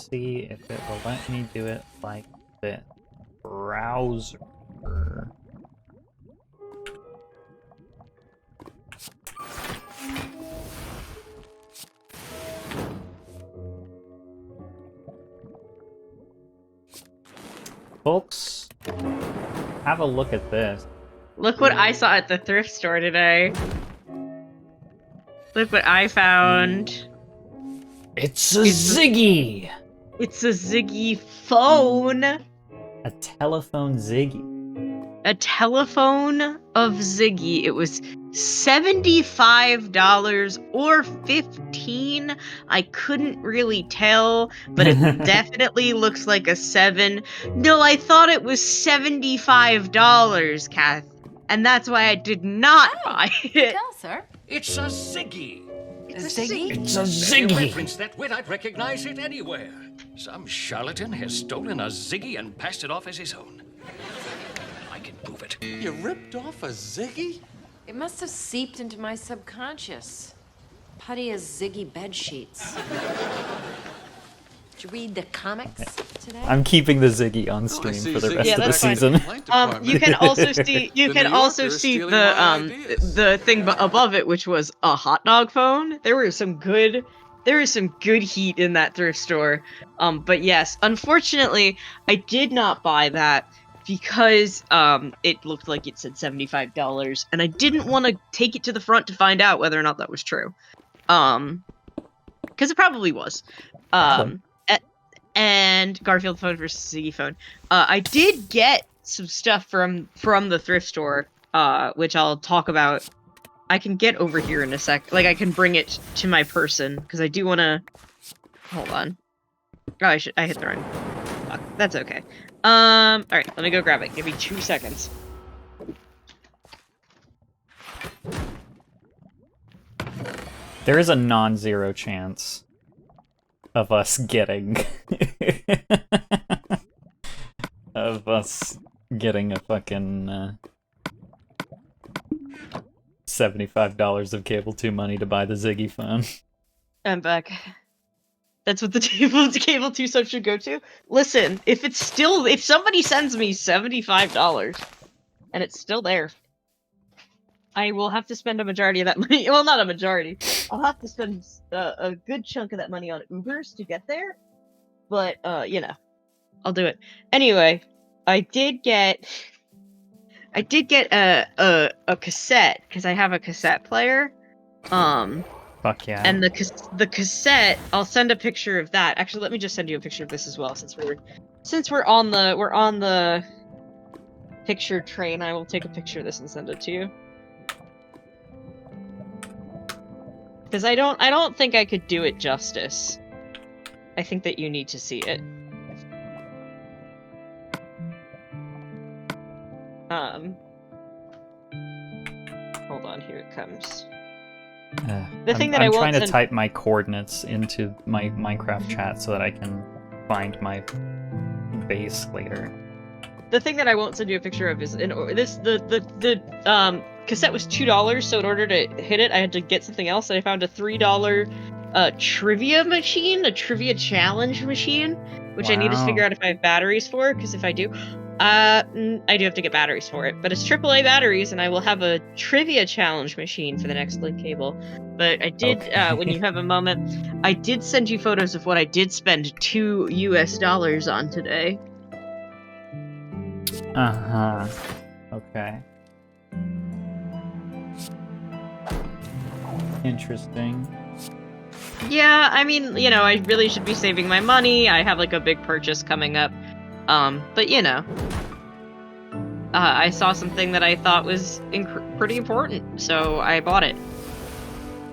Speaker 1: see if it will let me do it like this. Browser. Folks, have a look at this.
Speaker 2: Look what I saw at the thrift store today. Look what I found.
Speaker 1: It's a Ziggy!
Speaker 2: It's a Ziggy phone.
Speaker 1: A telephone Ziggy.
Speaker 2: A telephone of Ziggy. It was $75 or $15. I couldn't really tell, but it definitely looks like a 7. No, I thought it was $75, Kath. And that's why I did not buy it.
Speaker 4: Tell, sir.
Speaker 5: It's a Ziggy.
Speaker 4: It's a Ziggy?
Speaker 1: It's a
Speaker 5: If you
Speaker 1: Ziggy!
Speaker 5: reference that wit, I'd recognize it anywhere. Some charlatan has stolen a Ziggy and passed it off as his own. I can prove it.
Speaker 6: You ripped off a Ziggy?
Speaker 4: It must have seeped into my subconscious. Putty as Ziggy bed sheets. Did you read the comics today?
Speaker 1: I'm keeping the Ziggy on
Speaker 6: I
Speaker 1: stream
Speaker 6: see
Speaker 1: for the
Speaker 6: Ziggy
Speaker 1: rest
Speaker 2: Yeah,
Speaker 1: of the
Speaker 2: that's fine.
Speaker 1: season.
Speaker 2: You can also see
Speaker 6: The New Yorker's stealing my ideas.
Speaker 2: the thing above it, which was a hot dog phone. There was some good heat in that thrift store. But yes, unfortunately, I did not buy that because it looked like it said $75, and I didn't want to take it to the front to find out whether or not that was true. Because it probably was. And Garfield phone versus Ziggy phone. I did get some stuff from the thrift store, which I'll talk about. I can get over here in a sec. Like, I can bring it to my person, because I do want to... Hold on. Oh, I hit the wrong... Fuck, that's okay. Alright, let me go grab it. Give me 2 seconds.
Speaker 1: There is a non-zero chance of us getting a fucking $75 of cable 2 money to buy the Ziggy phone.
Speaker 2: I'm back. That's what the cable 2 sub should go to. Listen, if somebody sends me $75 and it's still there, I will have to spend a majority of that money. Well, not a majority. I'll have to spend a good chunk of that money on Ubers to get there. But you know, I'll do it anyway. I did get a cassette because I have a cassette player.
Speaker 1: Fuck yeah.
Speaker 2: And the cassette, I'll send a picture of that. Actually, let me just send you a picture of this as well, since we're on the picture train. I will take a picture of this and send it to you. Because I don't think I could do it justice. I think that you need to see it. Hold on, here it comes. The thing that
Speaker 1: I'm
Speaker 2: I
Speaker 1: trying to
Speaker 2: won't
Speaker 1: type my coordinates into my Minecraft chat so that I can find my base later.
Speaker 2: The thing that I won't send you a picture of is the cassette was $2, so in order to hit it, I had to get something else. And I found a $3 trivia machine, a trivia challenge machine, which I need to figure out if I have batteries for. Because if I do, I do have to get batteries for it. But it's AAA batteries, and I will have a trivia challenge machine for the next link cable. But I did, when you have a moment, I did send you photos of what I did spend $2 US on today.
Speaker 1: Uh-huh. Okay. Interesting.
Speaker 2: Yeah, I mean, you know, I really should be saving my money. I have, like, a big purchase coming up. But, you know. I saw something that I thought was pretty important, so I bought it.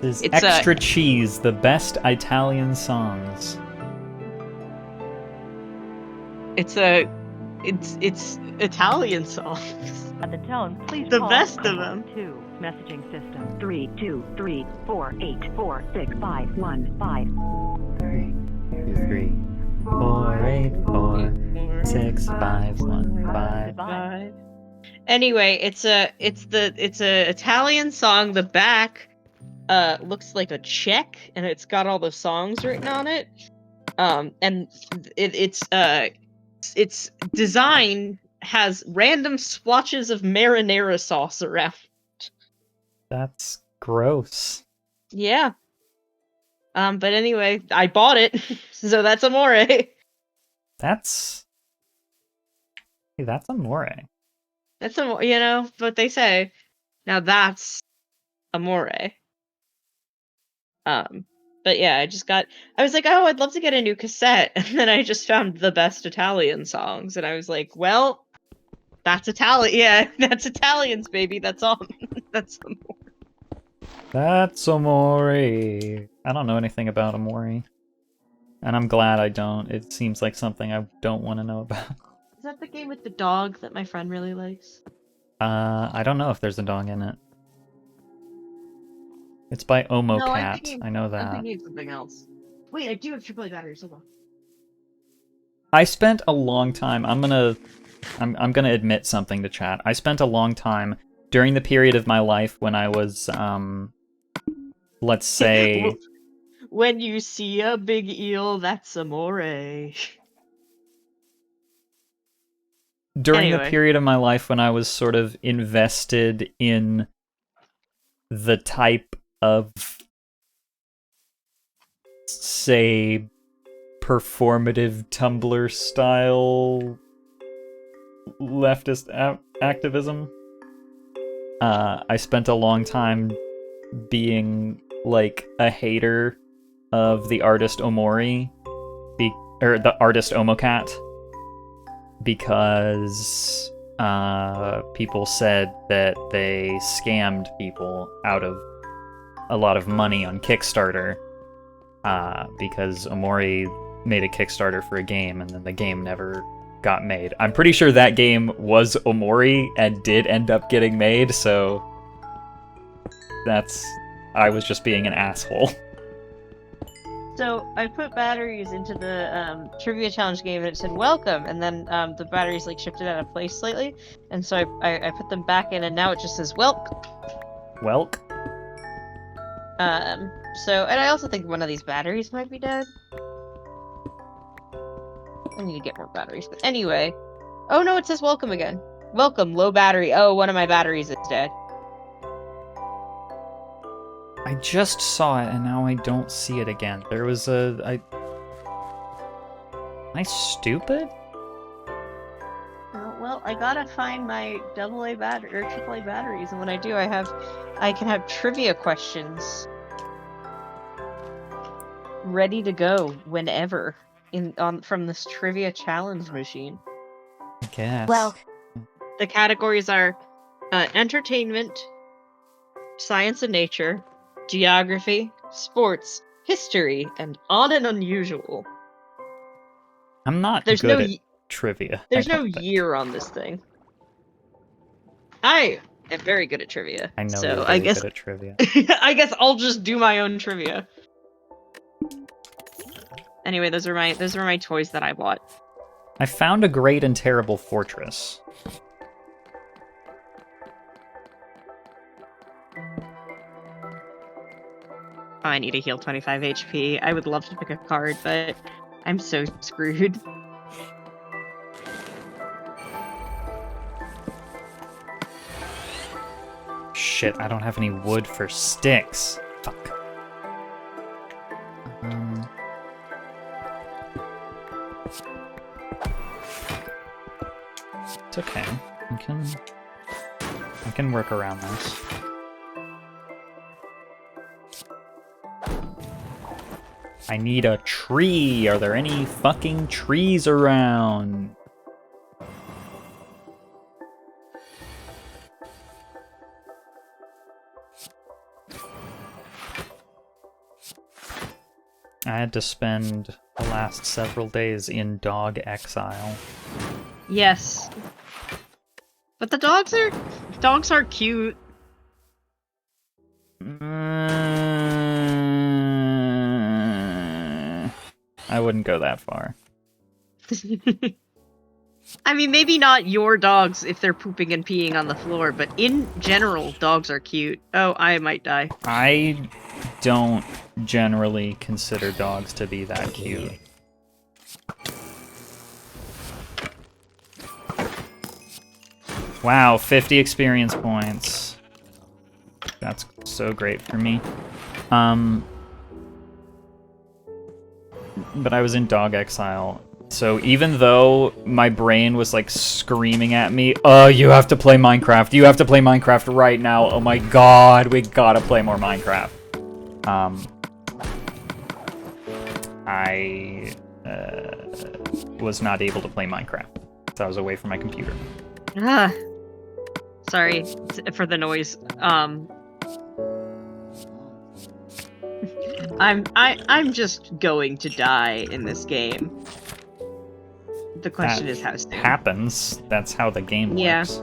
Speaker 1: This
Speaker 2: It's,
Speaker 1: extra cheese, the best Italian songs.
Speaker 2: It's Italian songs.
Speaker 7: At the tone, please
Speaker 2: The
Speaker 7: call
Speaker 2: best of
Speaker 7: call
Speaker 2: them.
Speaker 7: 2 messaging system 323484515.
Speaker 1: 32348465155.
Speaker 2: Anyway, it's a Italian song. The back looks like a check, and it's got all the songs written on it. And its design has random splotches of marinara sauce around.
Speaker 1: That's gross.
Speaker 2: Yeah. But anyway, I bought it, so that's Amore.
Speaker 1: That's... Hey, that's Amore.
Speaker 2: That's what they say. Now that's Amore. But yeah, I was like, oh, I'd love to get a new cassette, and then I just found the best Italian songs, and I was like, well, that's Italian. Yeah, that's Italians, baby. That's all. That's Amore.
Speaker 1: That's Amore. I don't know anything about Amore. And I'm glad I don't. It seems like something I don't want to know about.
Speaker 2: Is that the game with the dog that my friend really likes?
Speaker 1: I don't know if there's a dog in it. It's by Omo
Speaker 2: No,
Speaker 1: Cat. I know
Speaker 2: I'm
Speaker 1: that.
Speaker 2: thinking of something else. Wait, I do have AAA batteries. Hold on.
Speaker 1: I spent a long time. I'm gonna admit something to chat. I spent a long time during the period of my life when I was let's say
Speaker 2: When you see a big eel, that's Amore.
Speaker 1: during the
Speaker 2: Anyway.
Speaker 1: period of my life when I was sort of invested in the type of, say, performative Tumblr style leftist activism. I spent a long time being like a hater of the artist Omori, or the artist Omocat, because people said that they scammed people out of a lot of money on Kickstarter, because Omori made a Kickstarter for a game and then the game never got made. I'm pretty sure that game was Omori and did end up getting made, so I was just being an asshole.
Speaker 2: So I put batteries into the trivia challenge game and it said welcome, and then the batteries like shifted out of place slightly, and so I put them back in, and now it just says welk.
Speaker 1: Welk.
Speaker 2: So, and I also think one of these batteries might be dead. I need to get more batteries, but anyway. Oh no, it says welcome again. Welcome, low battery. Oh, one of my batteries is dead.
Speaker 1: I just saw it and now I don't see it again. There was Am I stupid?
Speaker 2: Well, I gotta find my AA battery or AAA batteries, and when I do, I can have trivia questions ready to go whenever from this trivia challenge machine.
Speaker 1: I guess.
Speaker 4: Well,
Speaker 2: The categories are entertainment, science and nature, geography, sports, history, and odd and unusual.
Speaker 1: I'm not
Speaker 2: There's
Speaker 1: good
Speaker 2: no
Speaker 1: at trivia.
Speaker 2: There's
Speaker 1: I
Speaker 2: no
Speaker 1: don't think.
Speaker 2: year on this thing. I am very good at trivia.
Speaker 1: I know
Speaker 2: so
Speaker 1: you're
Speaker 2: I
Speaker 1: very
Speaker 2: guess
Speaker 1: good at trivia.
Speaker 2: I guess I'll just do my own trivia. Anyway, those are my toys that I bought.
Speaker 1: I found a great and terrible fortress.
Speaker 2: Oh, I need to heal 25 HP. I would love to pick a card, but I'm so screwed.
Speaker 1: Shit, I don't have any wood for sticks. Fuck. It's okay. I can work around this. I need a tree. Are there any fucking trees around? I had to spend the last several days in dog exile.
Speaker 2: Yes. But the dogs are cute.
Speaker 1: I wouldn't go that far.
Speaker 2: I mean, maybe not your dogs if they're pooping and peeing on the floor, but in general, dogs are cute. Oh, I might die.
Speaker 1: I don't generally consider dogs to be that cute. Wow, 50 experience points. That's so great for me. But I was in dog exile, so even though my brain was like screaming at me, "Oh, you have to play Minecraft. You have to play Minecraft right now. Oh my god, we gotta play more Minecraft." I was not able to play Minecraft, so I was away from my computer.
Speaker 2: Sorry for the noise. I'm just going to die in this game. The question is how soon.
Speaker 1: Happens. That's how the game works.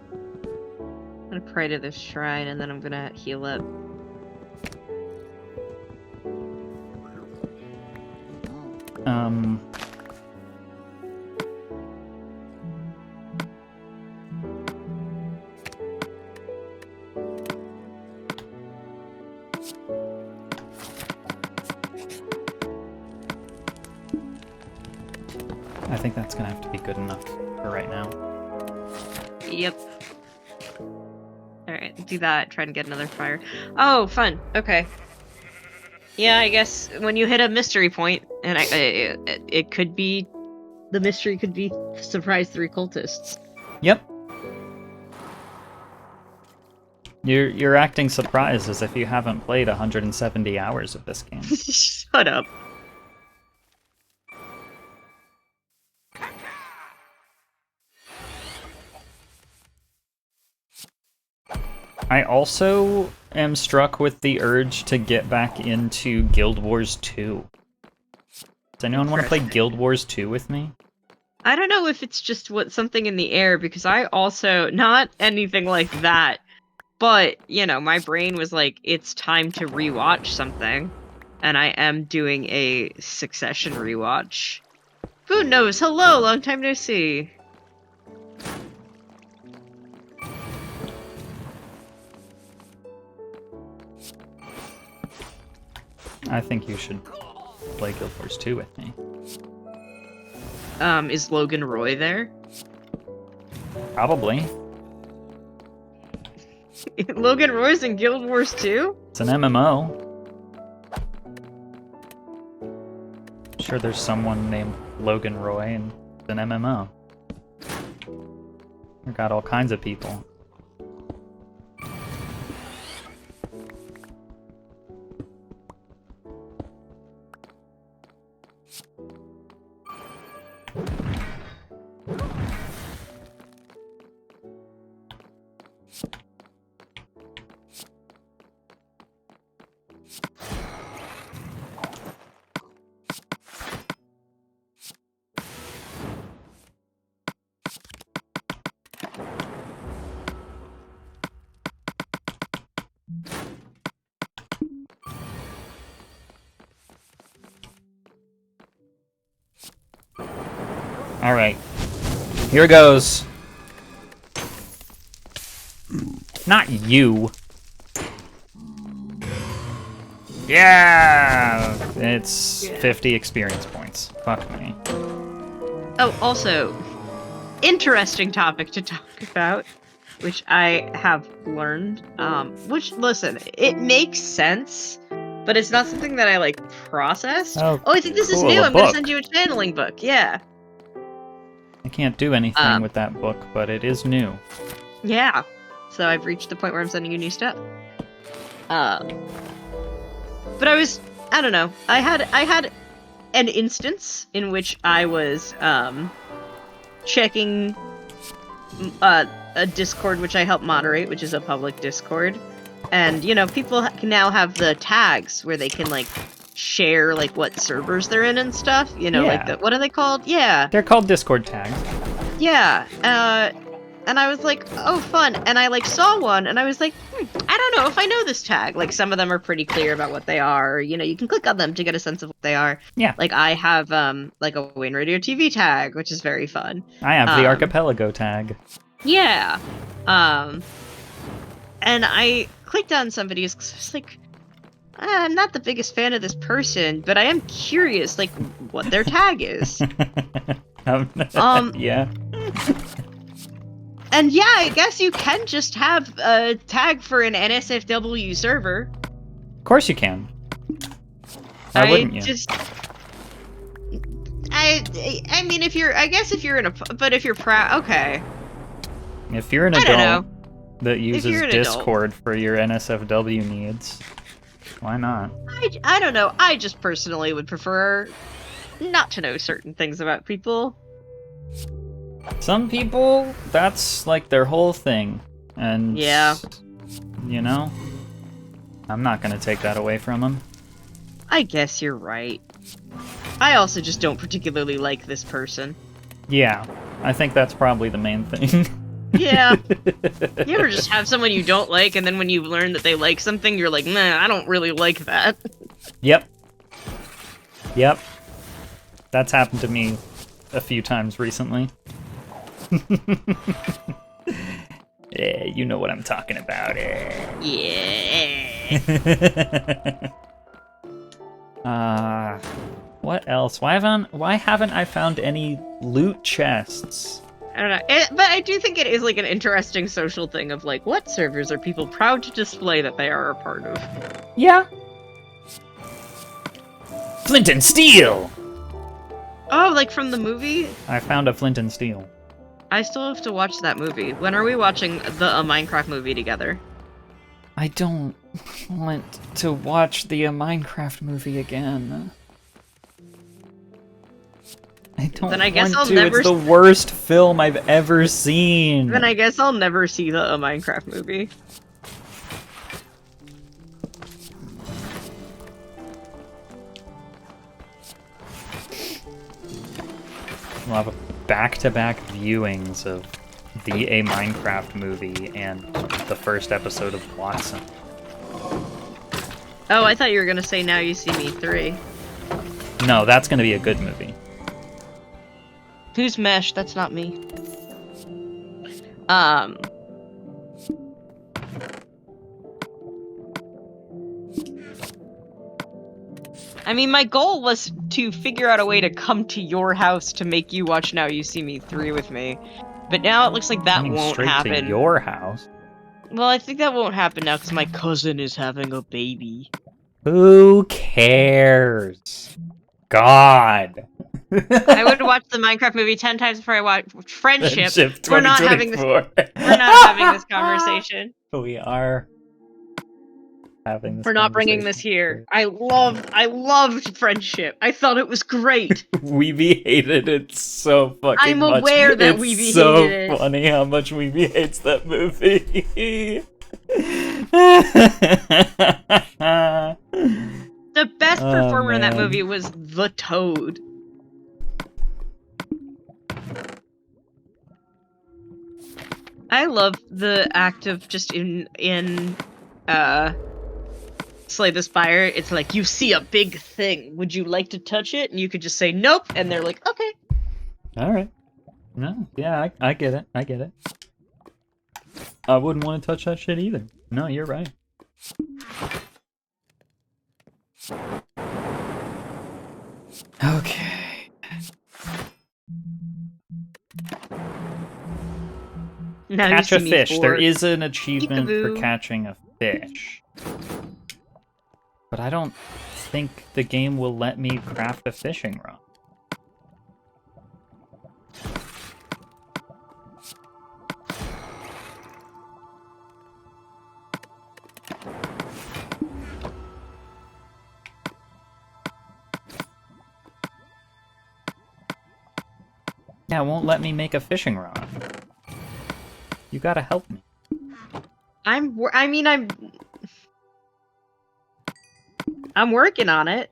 Speaker 2: I'm gonna pray to this shrine and then I'm gonna heal up.
Speaker 1: I think that's gonna have to be good enough for right now.
Speaker 2: Yep. Alright, do that. Try to get another fire. Oh, fun. Okay. Yeah, I guess when you hit a mystery point, and it could be... The mystery could be surprise 3 cultists.
Speaker 1: Yep. You're acting surprised as if you haven't played 170 hours of this game.
Speaker 2: Shut up.
Speaker 1: I also am struck with the urge to get back into Guild Wars 2. Does anyone want to play Guild Wars 2 with me?
Speaker 2: I don't know if it's just something in the air, because I also... Not anything like that. But, you know, my brain was like, it's time to rewatch something. And I am doing a Succession rewatch. Who knows? Hello, long time no see.
Speaker 1: I think you should play Guild Wars 2 with me.
Speaker 2: Is Logan Roy there?
Speaker 1: Probably.
Speaker 2: Logan Roy's in Guild Wars 2?
Speaker 1: It's an MMO. I'm sure there's someone named Logan Roy and it's an MMO. We've got all kinds of people. Alright. Here goes. Not you. Yeah! It's 50 experience points. Fuck me.
Speaker 2: Oh, also, interesting topic to talk about, which I have learned. Which, listen, it makes sense, but it's not something that I, like, processed. Oh, I think this is new. I'm gonna send you a channeling book. Yeah.
Speaker 1: I can't do anything with that book, but it is new.
Speaker 2: Yeah. So I've reached the point where I'm sending you new stuff. But I don't know. I had an instance in which I was checking a Discord which I help moderate, which is a public Discord. And, you know, people can now have the tags where they can, like, share, like, what servers they're in and stuff. You know, like, what are they called? Yeah.
Speaker 1: They're called Discord tags.
Speaker 2: Yeah. And I was like, oh, fun. And I, like, saw one, and I was like, I don't know if I know this tag. Like, some of them are pretty clear about what they are. You know, you can click on them to get a sense of what they are.
Speaker 1: Yeah.
Speaker 2: Like, I have, like, a Wayne Radio TV tag, which is very fun.
Speaker 1: I have the Archipelago tag.
Speaker 2: Yeah. And I clicked on somebody's, because I was like, I'm not the biggest fan of this person, but I am curious, like, what their tag is.
Speaker 1: Yeah.
Speaker 2: And yeah, I guess you can just have a tag for an NSFW server.
Speaker 1: Of course you can. Why wouldn't you?
Speaker 2: I mean, if you're proud, okay.
Speaker 1: If you're an
Speaker 2: I don't
Speaker 1: adult
Speaker 2: know.
Speaker 1: that uses
Speaker 2: you're an
Speaker 1: Discord for your NSFW needs, why not?
Speaker 2: I don't know. I just personally would prefer not to know certain things about people.
Speaker 1: Some people, that's like their whole thing. And,
Speaker 2: Yeah.
Speaker 1: you know, I'm not going to take that away from them.
Speaker 2: I guess you're right. I also just don't particularly like this person.
Speaker 1: Yeah, I think that's probably the main thing.
Speaker 2: Yeah. You ever just have someone you don't like, and then when you learn that they like something, you're like, nah, I don't really like that.
Speaker 1: Yep. Yep. That's happened to me a few times recently. Yeah, you know what I'm talking about.
Speaker 2: Yeah.
Speaker 1: What else? Why haven't I found any loot chests?
Speaker 2: I don't know. But I do think it is like an interesting social thing of like, what servers are people proud to display that they are a part of?
Speaker 1: Yeah. Flint and Steel!
Speaker 2: Oh, like from the movie?
Speaker 1: I found a Flint and Steel.
Speaker 2: I still have to watch that movie. When are we watching the Minecraft movie together?
Speaker 1: I don't want to watch the Minecraft movie again. I don't
Speaker 2: Then I guess
Speaker 1: want
Speaker 2: I'll
Speaker 1: to.
Speaker 2: never
Speaker 1: It's the worst film I've ever seen.
Speaker 2: Then I guess I'll never see the Minecraft movie.
Speaker 1: We'll have back-to-back viewings of the A Minecraft movie and the first episode of Watson.
Speaker 2: Oh, I thought you were gonna say Now You See Me 3.
Speaker 1: No, that's gonna be a good movie.
Speaker 2: Who's Mesh? That's not me. I mean, my goal was to figure out a way to come to your house to make you watch Now You See Me 3 with me. But now it looks like that
Speaker 1: Coming
Speaker 2: won't
Speaker 1: straight
Speaker 2: happen.
Speaker 1: to your house.
Speaker 2: Well, I think that won't happen now because my cousin is having a baby.
Speaker 1: Who cares? God.
Speaker 2: I would watch the Minecraft movie 10 times before I watch Friendship. We're not having this.
Speaker 1: 2024.
Speaker 2: We're not having this conversation.
Speaker 1: We are having this.
Speaker 2: We're not bringing this here. I loved Friendship. I thought it was great.
Speaker 1: Weeby hated it so fucking
Speaker 2: I'm
Speaker 1: much.
Speaker 2: aware that
Speaker 1: it's
Speaker 2: Weeby
Speaker 1: so
Speaker 2: hated it.
Speaker 1: funny how much Weeby hates that movie.
Speaker 2: The best performer in that
Speaker 1: man.
Speaker 2: movie was the Toad. I love the act of just in Slay the Spire. It's like, you see a big thing. Would you like to touch it? And you could just say nope, and they're like, okay.
Speaker 1: All right. No, yeah, I get it. I get it. I wouldn't want to touch that shit either. No, you're right. Okay.
Speaker 2: Now you
Speaker 1: Catch
Speaker 2: see
Speaker 1: a
Speaker 2: me
Speaker 1: fish. There
Speaker 2: bored.
Speaker 1: is an achievement for
Speaker 2: Peekaboo.
Speaker 1: catching a fish. But I don't think the game will let me craft a fishing rod. Yeah, it won't let me make a fishing rod. You gotta help me.
Speaker 2: I'm working on it.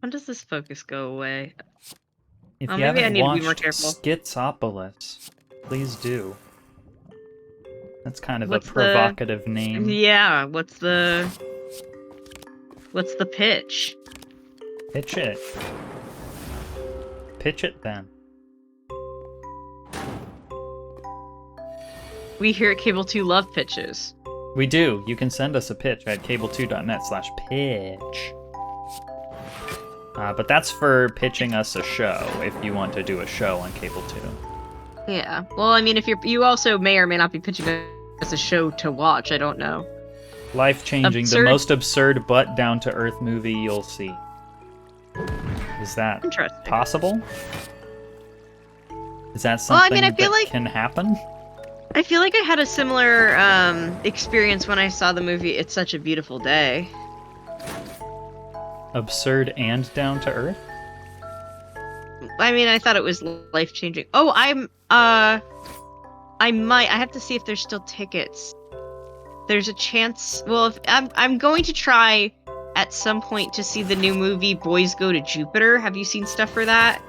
Speaker 2: When does this focus go away?
Speaker 1: If
Speaker 2: Oh,
Speaker 1: you
Speaker 2: maybe I
Speaker 1: haven't
Speaker 2: need to be
Speaker 1: watched
Speaker 2: more careful.
Speaker 1: Schizopolis, please do. That's kind of
Speaker 2: What's
Speaker 1: a
Speaker 2: the-
Speaker 1: provocative name.
Speaker 2: Yeah, what's the pitch?
Speaker 1: Pitch it. Pitch it then.
Speaker 2: We here at Cable 2 love pitches.
Speaker 1: We do. You can send us a pitch at cable2.net/pitch. But that's for pitching us a show, if you want to do a show on Cable 2.
Speaker 2: Yeah. Well, I mean, if you also may or may not be pitching us a show to watch. I don't know.
Speaker 1: Life-changing, the
Speaker 2: Absurd.
Speaker 1: most absurd but down-to-earth movie you'll see. Is that
Speaker 2: Interesting.
Speaker 1: possible? Is that
Speaker 2: Well, I
Speaker 1: something
Speaker 2: mean, I feel
Speaker 1: that
Speaker 2: like-
Speaker 1: can happen?
Speaker 2: I feel like I had a similar experience when I saw the movie It's Such a Beautiful Day.
Speaker 1: Absurd and down-to-earth?
Speaker 2: I mean, I thought it was life-changing. Oh, I have to see if there's still tickets. There's a chance. Well, if I'm going to try at some point to see the new movie Boys Go to Jupiter. Have you seen stuff for that?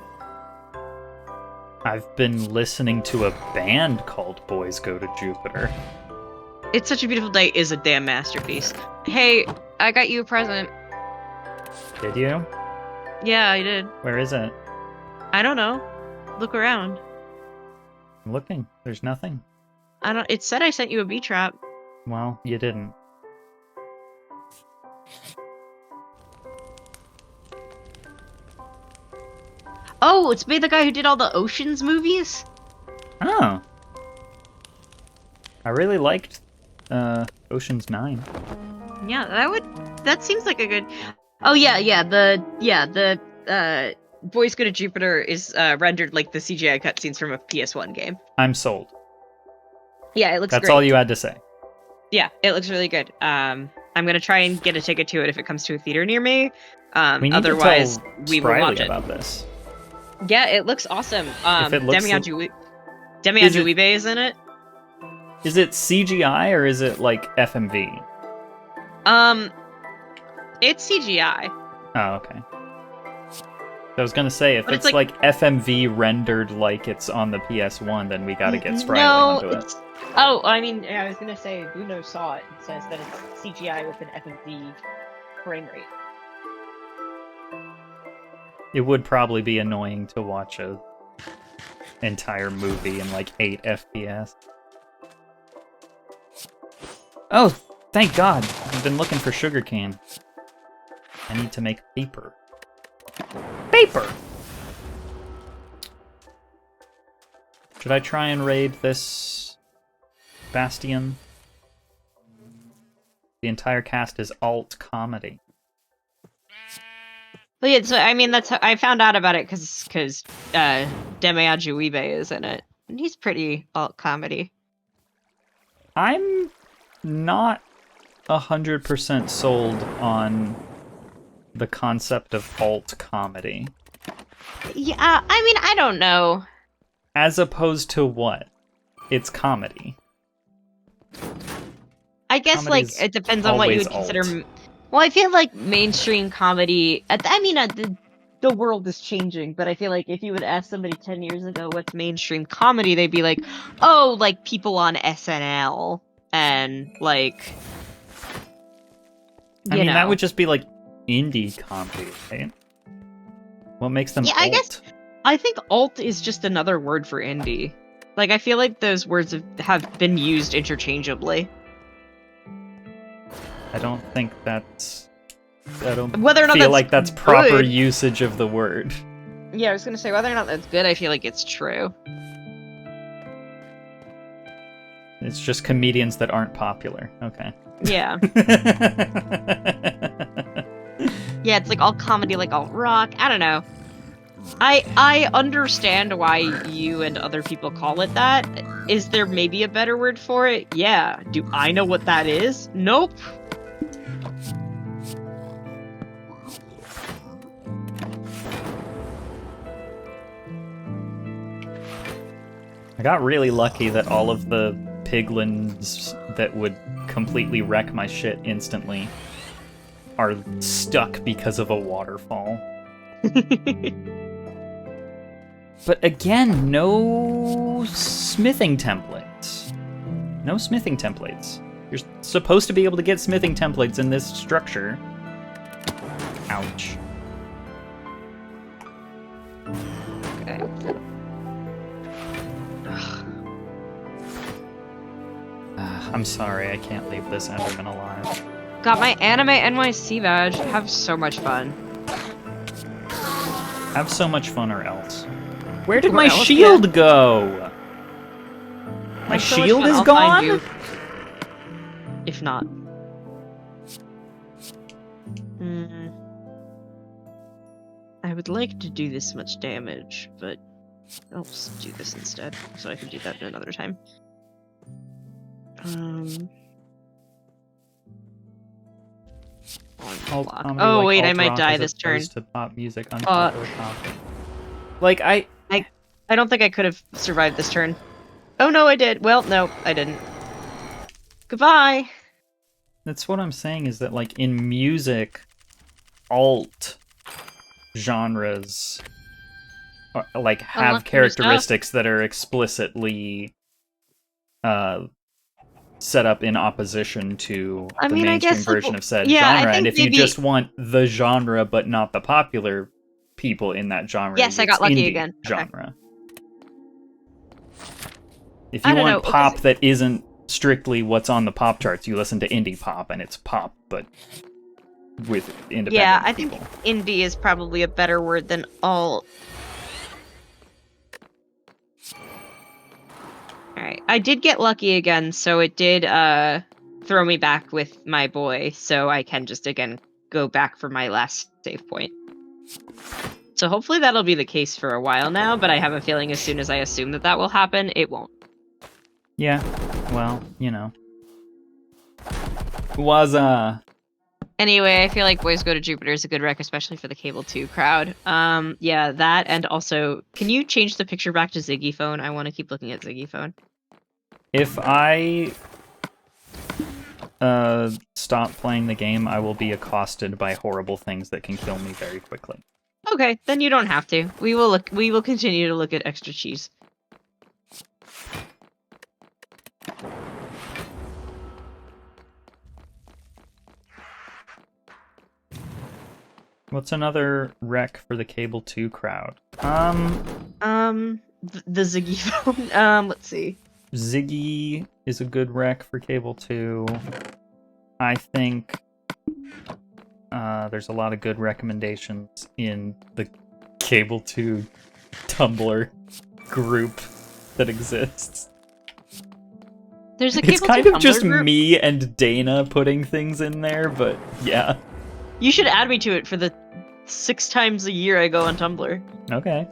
Speaker 1: I've been listening to a band called Boys Go to Jupiter.
Speaker 2: It's Such a Beautiful Day is a damn masterpiece. Hey, I got you a present.
Speaker 1: Did you?
Speaker 2: Yeah, I did.
Speaker 1: Where is it?
Speaker 2: I don't know. Look around.
Speaker 1: I'm looking. There's nothing.
Speaker 2: It said I sent you a bee trap.
Speaker 1: Well, you didn't.
Speaker 2: Oh, it's made the guy who did all the Oceans movies?
Speaker 1: Oh. I really liked Ocean's 9.
Speaker 2: Yeah, that seems like a good. Oh yeah, the Boys Go to Jupiter is rendered like the CGI cutscenes from a PS1 game.
Speaker 1: I'm sold.
Speaker 2: Yeah, it looks
Speaker 1: That's
Speaker 2: great.
Speaker 1: all you had to say.
Speaker 2: Yeah, it looks really good. I'm gonna try and get a ticket to it if it comes to a theater near me.
Speaker 1: We need
Speaker 2: Otherwise,
Speaker 1: to tell
Speaker 2: we will
Speaker 1: Spriley
Speaker 2: watch it.
Speaker 1: about this.
Speaker 2: Yeah, it looks awesome.
Speaker 1: If it looks
Speaker 2: Demi
Speaker 1: Is it-
Speaker 2: Adjuibe is in it.
Speaker 1: Is it CGI or is it like FMV?
Speaker 2: It's CGI.
Speaker 1: Oh, okay. I was gonna say, if
Speaker 2: But
Speaker 1: it's
Speaker 2: it's
Speaker 1: like FMV rendered like it's on the PS1 then we gotta get Spriley
Speaker 2: No,
Speaker 1: onto it.
Speaker 2: it's... Oh, I mean, I was gonna say, Bruno saw it. It says that it's CGI with an FMV frame rate.
Speaker 1: It would probably be annoying to watch a entire movie in like 8 FPS. Oh, thank God! I've been looking for sugarcane. I need to make paper. Paper! Should I try and raid this bastion? The entire cast is alt comedy.
Speaker 2: Well, yeah, so I mean, that's how I found out about it because Demi Adjuibe is in it, and he's pretty alt comedy.
Speaker 1: I'm not 100% sold on the concept of alt comedy.
Speaker 2: Yeah, I mean, I don't know.
Speaker 1: As opposed to what? It's comedy.
Speaker 2: I guess
Speaker 1: Comedy's
Speaker 2: like it depends on what you
Speaker 1: always
Speaker 2: would consider.
Speaker 1: alt.
Speaker 2: Well, I feel like mainstream comedy. The world is changing, but I feel like if you would ask somebody 10 years ago what's mainstream comedy, they'd be like, "Oh, like people on SNL and like."
Speaker 1: I mean,
Speaker 2: know.
Speaker 1: that would just be like indie comedy, right? What makes them
Speaker 2: Yeah,
Speaker 1: alt?
Speaker 2: I guess I think alt is just another word for indie. Like I feel like those words have been used interchangeably.
Speaker 1: I don't think that's... I don't
Speaker 2: Whether or not
Speaker 1: feel
Speaker 2: that's
Speaker 1: like that's proper
Speaker 2: good.
Speaker 1: usage of the word.
Speaker 2: Yeah, I was gonna say whether or not that's good. I feel like it's true.
Speaker 1: It's just comedians that aren't popular. Okay.
Speaker 2: Yeah, yeah. It's like all comedy, like all rock. I don't know. I understand why you and other people call it that. Is there maybe a better word for it? Yeah. Do I know what that is? Nope.
Speaker 1: I got really lucky that all of the piglins that would completely wreck my shit instantly are stuck because of a waterfall. But again, no smithing templates. No smithing templates. You're supposed to be able to get smithing templates in this structure. Ouch.
Speaker 2: Okay.
Speaker 1: I'm sorry, I can't leave this Enderman alive.
Speaker 2: Got my Anime NYC badge. Have so much fun.
Speaker 1: Have so much fun or else. Where did
Speaker 2: Or
Speaker 1: my
Speaker 2: else,
Speaker 1: shield go? My
Speaker 2: Have so much
Speaker 1: shield
Speaker 2: fun,
Speaker 1: is
Speaker 2: I'll find
Speaker 1: gone?
Speaker 2: you. If not. I would like to do this much damage, but I'll just do this instead, so I can do that another time.
Speaker 1: Alt
Speaker 2: Block.
Speaker 1: comedy,
Speaker 2: Oh
Speaker 1: like
Speaker 2: wait, I
Speaker 1: alt
Speaker 2: might
Speaker 1: rock
Speaker 2: die
Speaker 1: as
Speaker 2: this turn.
Speaker 1: opposed to pop music, unpopular topic. Like,
Speaker 2: I don't think I could have survived this turn. Oh no, I did. Well, no, I didn't. Goodbye.
Speaker 1: That's what I'm saying, is that, like, in music, alt genres like have
Speaker 2: Unlock
Speaker 1: characteristics that are explicitly set up in opposition to
Speaker 2: I
Speaker 1: the
Speaker 2: mean, I
Speaker 1: mainstream
Speaker 2: guess,
Speaker 1: version
Speaker 2: like,
Speaker 1: of said
Speaker 2: yeah, I
Speaker 1: genre.
Speaker 2: think
Speaker 1: And if you
Speaker 2: maybe-
Speaker 1: just want the genre but not the popular people in that genre,
Speaker 2: Yes, I
Speaker 1: it's
Speaker 2: got lucky
Speaker 1: indie
Speaker 2: again. Okay.
Speaker 1: genre. If
Speaker 2: I
Speaker 1: you
Speaker 2: don't
Speaker 1: want
Speaker 2: know,
Speaker 1: pop that isn't strictly what's on the pop charts, you listen to indie pop, and it's pop, but with independent
Speaker 2: Yeah, I think
Speaker 1: people.
Speaker 2: indie is probably a better word than alt. Alright, I did get lucky again, so it did throw me back with my boy, so I can just again go back for my last save point. So hopefully that'll be the case for a while now, but I have a feeling as soon as I assume that that will happen, it won't.
Speaker 1: Yeah, well, you know. Was
Speaker 2: Anyway, I feel like Boys Go to Jupiter is a good rec, especially for the Cable 2 crowd. Yeah, that, and also, can you change the picture back to Ziggy Phone? I want to keep looking at Ziggy Phone.
Speaker 1: if I stop playing the game, I will be accosted by horrible things that can kill me very quickly.
Speaker 2: Okay, then you don't have to. We will continue to look at extra cheese.
Speaker 1: What's another rec for the Cable 2 crowd?
Speaker 2: The Ziggy Phone. Let's see.
Speaker 1: Ziggy is a good rec for Cable 2. I think there's a lot of good recommendations in the Cable 2 Tumblr group that exists.
Speaker 2: There's a
Speaker 1: It's
Speaker 2: Cable
Speaker 1: kind
Speaker 2: 2
Speaker 1: of just
Speaker 2: Tumblr group.
Speaker 1: me and Dana putting things in there, but yeah.
Speaker 2: You should add me to it for the 6 times a year I go on Tumblr.
Speaker 1: Okay.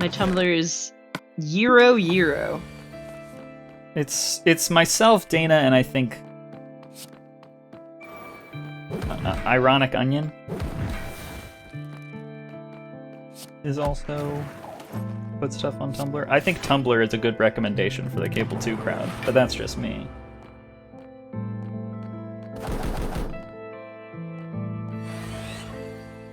Speaker 2: My Tumblr is Euro.
Speaker 1: It's myself, Dana, and I think Ironic Onion is also put stuff on Tumblr. I think Tumblr is a good recommendation for the Cable 2 crowd, but that's just me.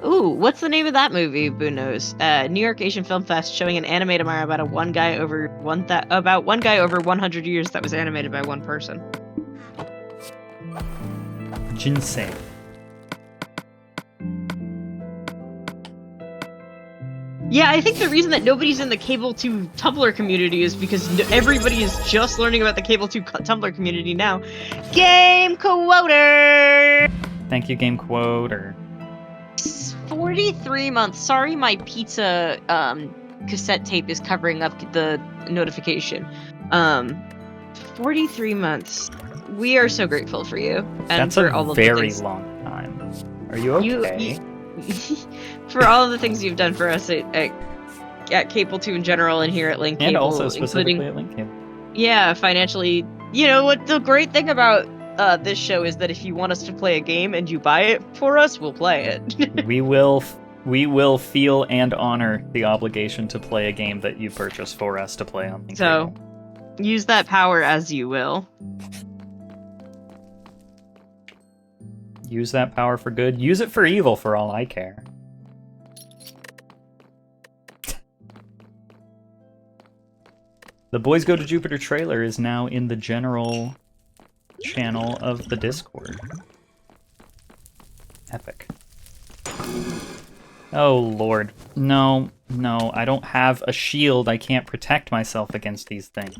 Speaker 2: Ooh, what's the name of that movie? Boo knows. New York Asian Film Fest showing an anime tomorrow about one guy over 100 years that was animated by one person.
Speaker 1: Jinsei.
Speaker 2: Yeah, I think the reason that nobody's in the Cable 2 Tumblr community is because everybody is just learning about the Cable 2 Tumblr community now. Game Quoter!
Speaker 1: Thank you, Game Quoter.
Speaker 2: 43 months. Sorry, my pizza cassette tape is covering up the notification. 43 months. We are so grateful for you. And
Speaker 1: That's
Speaker 2: for
Speaker 1: a
Speaker 2: all of the
Speaker 1: very
Speaker 2: things.
Speaker 1: long time. Are you okay?
Speaker 2: For all of the things you've done for us at Cable 2 in general and here at Link
Speaker 1: And
Speaker 2: Cable,
Speaker 1: also specifically
Speaker 2: including,
Speaker 1: at Link Cable.
Speaker 2: yeah, financially. You know what? The great thing about this show is that if you want us to play a game and you buy it for us, we'll play it.
Speaker 1: We will feel and honor the obligation to play a game that you purchase for us to play on Link
Speaker 2: So,
Speaker 1: Cable.
Speaker 2: use that power as you will.
Speaker 1: Use that power for good. Use it for evil for all I care. The Boys Go to Jupiter trailer is now in the general channel of the Discord. Epic. Oh, Lord. No, no, I don't have a shield. I can't protect myself against these things.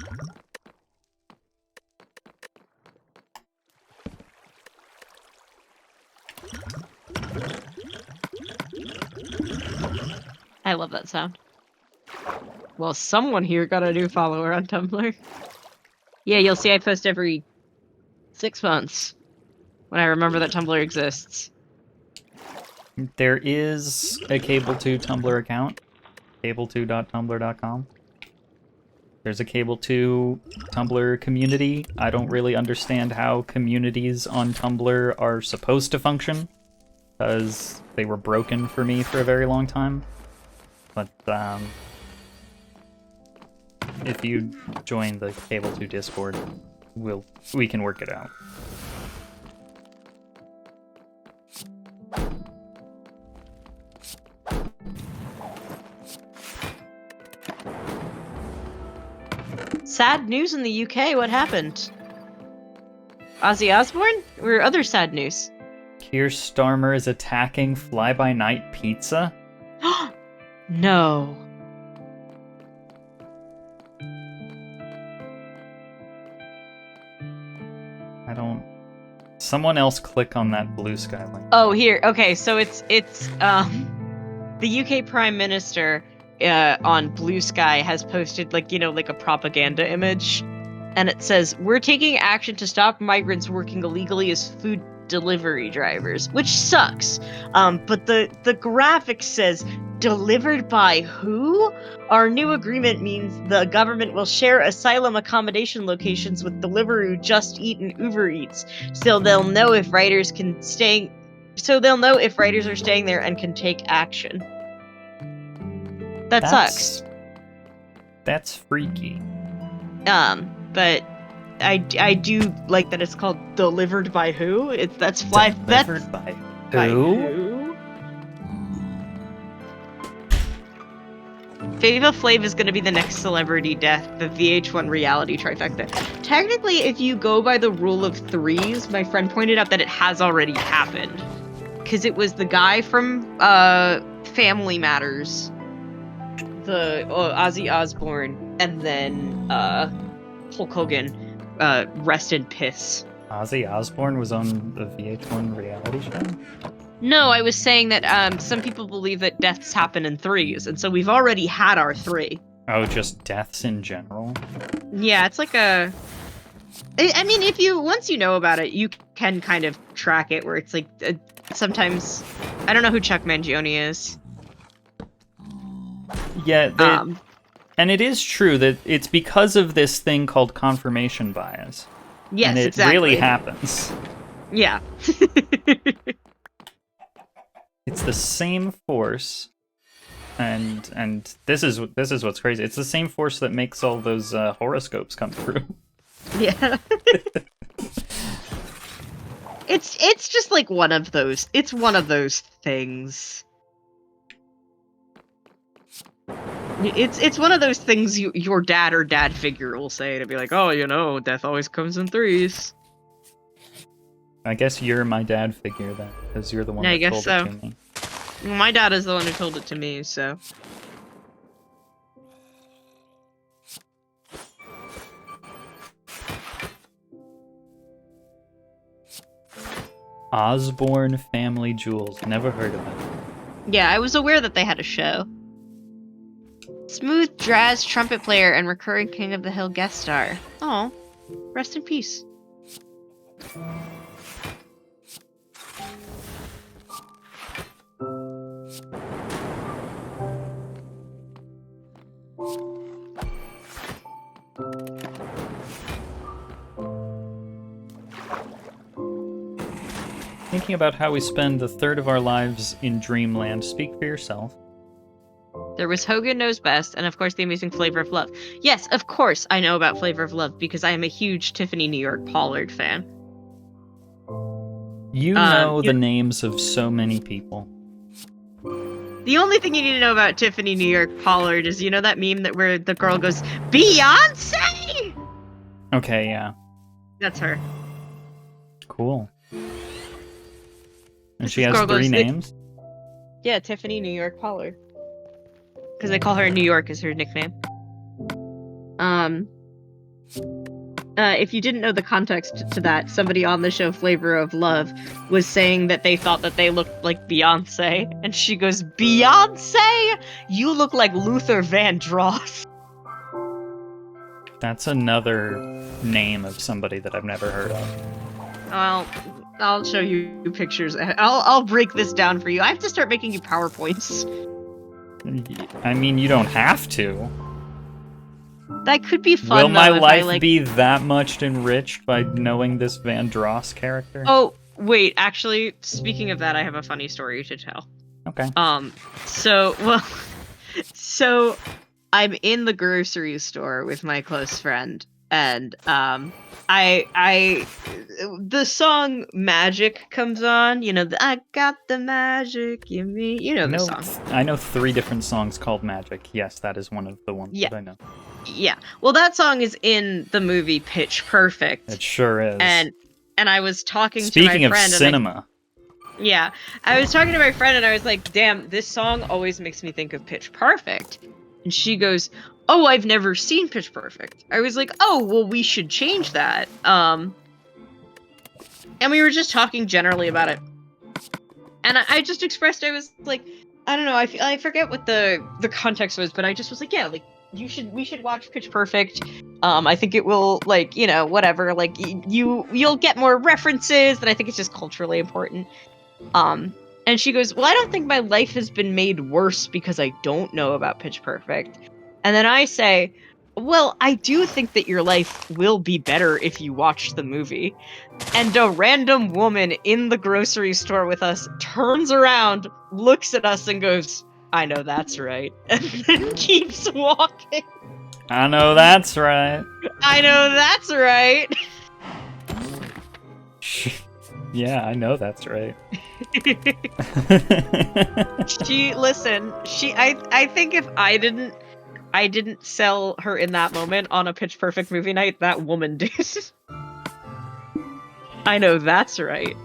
Speaker 2: I love that sound. Well, someone here got a new follower on Tumblr. Yeah, you'll see I post every 6 months when I remember that Tumblr exists.
Speaker 1: There is a Cable 2 Tumblr account, cable2.tumblr.com. There's a Cable 2 Tumblr community. I don't really understand how communities on Tumblr are supposed to function, because they were broken for me for a very long time. But, if you join the Cable 2 Discord, we can work it out.
Speaker 2: Sad news in the UK, what happened? Ozzy Osbourne? Or other sad news?
Speaker 1: Keir Starmer is attacking Fly-By-Night Pizza?
Speaker 2: No.
Speaker 1: I don't... Someone else click on that blue sky link.
Speaker 2: Oh, here. Okay, so it's the UK Prime Minister on Blue Sky has posted like a propaganda image, and it says, "We're taking action to stop migrants working illegally as food delivery drivers," which sucks. But the graphic says, "Delivered by who? Our new agreement means the government will share asylum accommodation locations with Deliveroo, Just Eat, and Uber Eats, so they'll know if riders are staying there and can take action." That sucks.
Speaker 1: That's freaky.
Speaker 2: But I do like that it's called Delivered by Who? That's
Speaker 1: Delivered by who?
Speaker 2: Fava Flav is going to be the next celebrity death, the VH1 reality trifecta. Technically, if you go by the rule of threes, my friend pointed out that it has already happened. Because it was the guy from Family Matters, the Ozzy Osbourne, and then Hulk Hogan, rest in piss.
Speaker 1: Ozzy Osbourne was on the VH1 reality show?
Speaker 2: No, I was saying that some people believe that deaths happen in threes, and so we've already had our 3.
Speaker 1: Oh, just deaths in general?
Speaker 2: Yeah, it's like I mean, once you know about it, you can kind of track it, where it's like, sometimes, I don't know who Chuck Mangione is.
Speaker 1: Yeah, and it is true that it's because of this thing called confirmation bias.
Speaker 2: Yes,
Speaker 1: and it
Speaker 2: exactly.
Speaker 1: really happens.
Speaker 2: Yeah.
Speaker 1: It's the same force, and this is what's crazy. It's the same force that makes all those horoscopes come through.
Speaker 2: Yeah. It's just like one of those. It's one of those things. It's one of those things your dad or dad figure will say to be like, "Oh, death always comes in threes."
Speaker 1: I guess you're my dad figure then, because you're the one that told it to me.
Speaker 2: Well, my dad is the one who told it to me, so.
Speaker 1: Osborne Family Jewels. Never heard of it.
Speaker 2: Yeah, I was aware that they had a show. Smooth jazz trumpet player and recurring King of the Hill guest star. Oh, rest in peace.
Speaker 1: Thinking about how we spend a third of our lives in Dreamland. Speak for yourself.
Speaker 2: There was Hogan Knows Best, and of course the amazing Flavor of Love. Yes, of course I know about Flavor of Love, because I am a huge Tiffany New York Pollard fan.
Speaker 1: You know the names of so many people.
Speaker 2: The only thing you need to know about Tiffany New York Pollard is, you know that meme where the girl goes, "Beyonce?"
Speaker 1: Okay, yeah.
Speaker 2: That's her.
Speaker 1: Cool. And
Speaker 2: This
Speaker 1: she has
Speaker 2: girl
Speaker 1: 3
Speaker 2: goes,
Speaker 1: names?
Speaker 2: Yeah, Tiffany New York Pollard. Because they call her New York as her nickname. If you didn't know the context to that, somebody on the show Flavor of Love was saying that they thought that they looked like Beyonce, and she goes, "Beyonce? You look like Luther Vandross."
Speaker 1: That's another name of somebody that I've never heard of.
Speaker 2: Well, I'll show you pictures. I'll break this down for you. I have to start making you PowerPoints.
Speaker 1: I mean, you don't have to.
Speaker 2: That could be fun.
Speaker 1: Will my
Speaker 2: though, if
Speaker 1: life
Speaker 2: I, like...
Speaker 1: be that much enriched by knowing this Vandross character?
Speaker 2: Oh, wait, actually, speaking of that, I have a funny story to tell.
Speaker 1: Okay.
Speaker 2: So I'm in the grocery store with my close friend, and the song Magic comes on, you know, I got the magic in me, you know the song.
Speaker 1: I know 3 different songs called Magic. Yes, that is one of the ones that I know.
Speaker 2: Yeah. Well, that song is in the movie Pitch Perfect.
Speaker 1: It sure is.
Speaker 2: And I was talking to my
Speaker 1: Speaking of
Speaker 2: friend.
Speaker 1: cinema.
Speaker 2: I was talking to my friend and I was like, damn, this song always makes me think of Pitch Perfect. And she goes, oh, I've never seen Pitch Perfect. I was like, oh, well, we should change that. And we were just talking generally about it. And I just expressed, I was like, I don't know, I forget what the context was, but I just was like, yeah, like, we should watch Pitch Perfect. I think it will, like, you know, whatever, like, you'll get more references, and I think it's just culturally important. And she goes, well, I don't think my life has been made worse because I don't know about Pitch Perfect. And then I say, well, I do think that your life will be better if you watch the movie. And a random woman in the grocery store with us turns around, looks at us, and goes, I know that's right. And then keeps walking.
Speaker 1: I know that's right.
Speaker 2: I know that's right.
Speaker 1: Yeah, I know that's right.
Speaker 2: I think if I didn't sell her in that moment on a Pitch Perfect movie night, that woman did. I know that's right.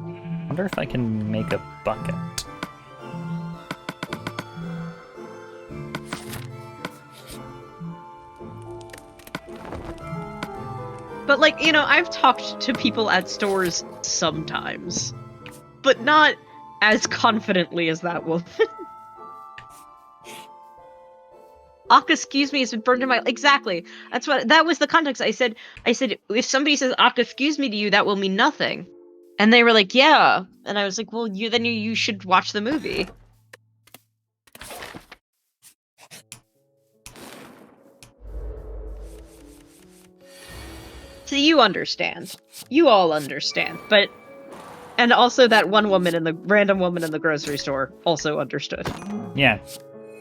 Speaker 1: I wonder if I can make a bucket.
Speaker 2: But, like, you know, I've talked to people at stores sometimes, but not as confidently as that woman. Excuse me, has been burned in my... Exactly. That was the context. I said, if somebody says, excuse me to you, that will mean nothing. And they were like, yeah. And I was like, well, you should watch the movie. So you understand. You all understand. But... And also that random woman in the grocery store also understood.
Speaker 1: Yeah.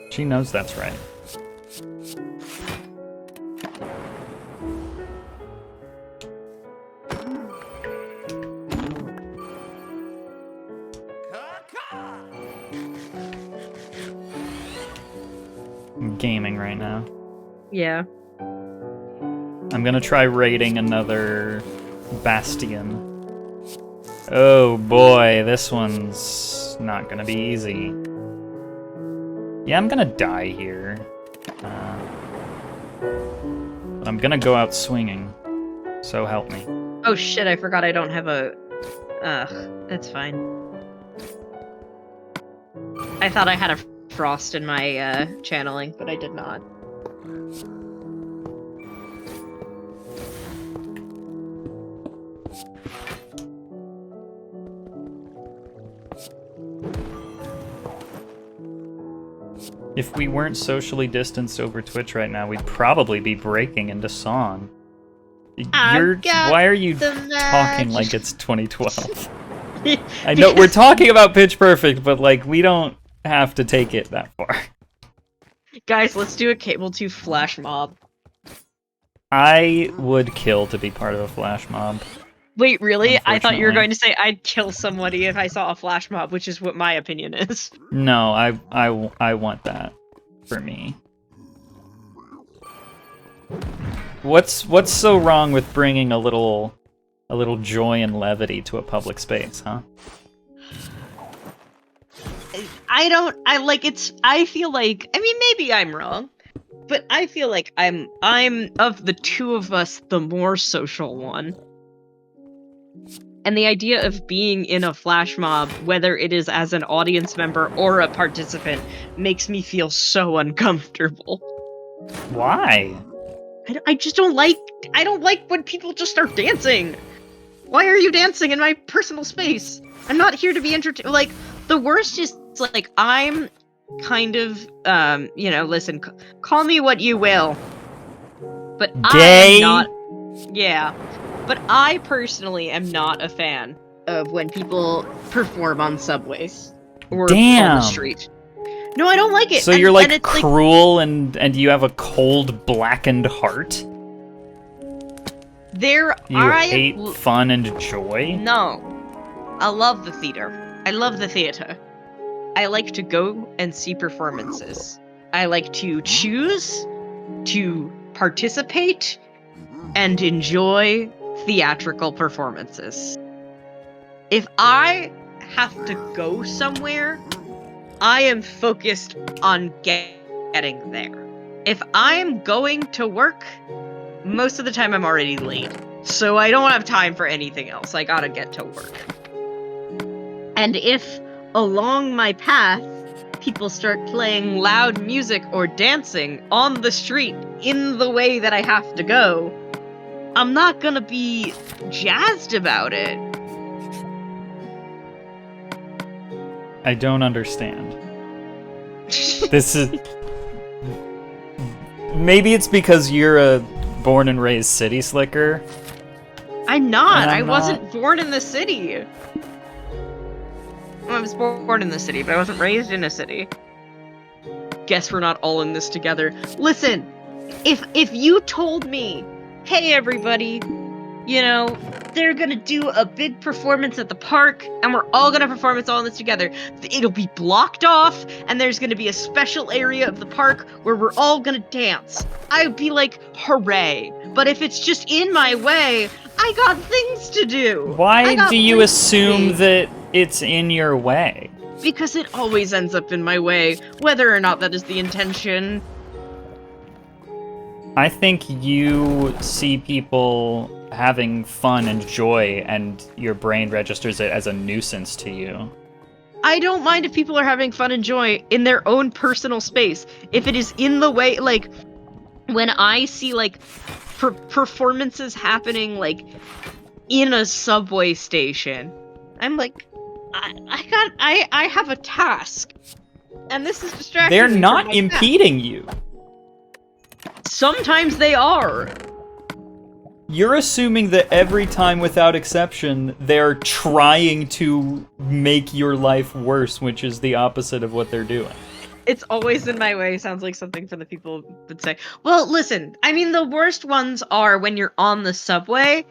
Speaker 1: She knows that's right. I'm gaming right now.
Speaker 2: Yeah.
Speaker 1: I'm gonna try raiding another bastion. Oh boy, this one's not gonna be easy. Yeah, I'm gonna die here. But I'm gonna go out swinging. So help me.
Speaker 2: Oh shit, I forgot I don't have a... that's fine. I thought I had a frost in my, channeling, but I did not.
Speaker 1: If we weren't socially distanced over Twitch right now, we'd probably be breaking into song. Why are you talking like it's 2012? I know we're talking about Pitch Perfect, but like we don't have to take it that far.
Speaker 2: Guys, let's do a Cable 2 flash mob.
Speaker 1: I would kill to be part of a flash mob.
Speaker 2: Wait, really? I thought you were going to say I'd kill somebody if I saw a flash mob, which is what my opinion is.
Speaker 1: No, I want that for me. What's so wrong with bringing a little a little joy and levity to a public space, huh?
Speaker 2: I feel like, I mean, maybe I'm wrong, but I feel like I'm of the two of us the more social one. And the idea of being in a flash mob, whether it is as an audience member or a participant, makes me feel so uncomfortable.
Speaker 1: Why?
Speaker 2: I just don't like when people just start dancing. Why are you dancing in my personal space? I'm not here to be entertained. Like, the worst is, like, I'm kind of, listen, call me what you will. But
Speaker 1: Gay?
Speaker 2: I am not, yeah. But I personally am not a fan of when people perform on subways or on
Speaker 1: Damn.
Speaker 2: the street. No, I don't like it.
Speaker 1: So
Speaker 2: and,
Speaker 1: you're
Speaker 2: and
Speaker 1: like
Speaker 2: it's
Speaker 1: cruel and you have a cold, blackened heart? You hate fun and joy?
Speaker 2: No. I love the theater. I love the theater. I like to go and see performances. I like to choose to participate and enjoy theatrical performances. If I have to go somewhere, I am focused on getting there. If I am going to work, most of the time I'm already late. So I don't have time for anything else. I gotta get to work. And if along my path, people start playing loud music or dancing on the street in the way that I have to go, I'm not gonna be jazzed about it.
Speaker 1: I don't understand. This is... Maybe it's because you're a born and raised city slicker.
Speaker 2: I'm not.
Speaker 1: I
Speaker 2: wasn't born in the city. Well, I was born in the city, but I wasn't raised in a city. Guess we're not all in this together. Listen, if you told me, hey everybody, they're gonna do a big performance at the park, and we're all gonna perform all in this together. It'll be blocked off, and there's gonna be a special area of the park where we're all gonna dance. I would be like, hooray. But if it's just in my way, I got things to do.
Speaker 1: Why do you assume that it's in your way?
Speaker 2: Because it always ends up in my way, whether or not that is the intention.
Speaker 1: I think you see people having fun and joy, and your brain registers it as a nuisance to you.
Speaker 2: I don't mind if people are having fun and joy in their own personal space. If it is in the way, like, when I see, like, performances happening, like, in a subway station, I'm like, I have a task, and this is distracting
Speaker 1: They're
Speaker 2: me
Speaker 1: not
Speaker 2: from my
Speaker 1: impeding you.
Speaker 2: task. Sometimes they are.
Speaker 1: You're assuming that every time, without exception, they're trying to make your life worse, which is the opposite of what they're doing.
Speaker 2: It's always in my way sounds like something for the people would say. Well, listen, I mean, the worst ones are when you're on the subway,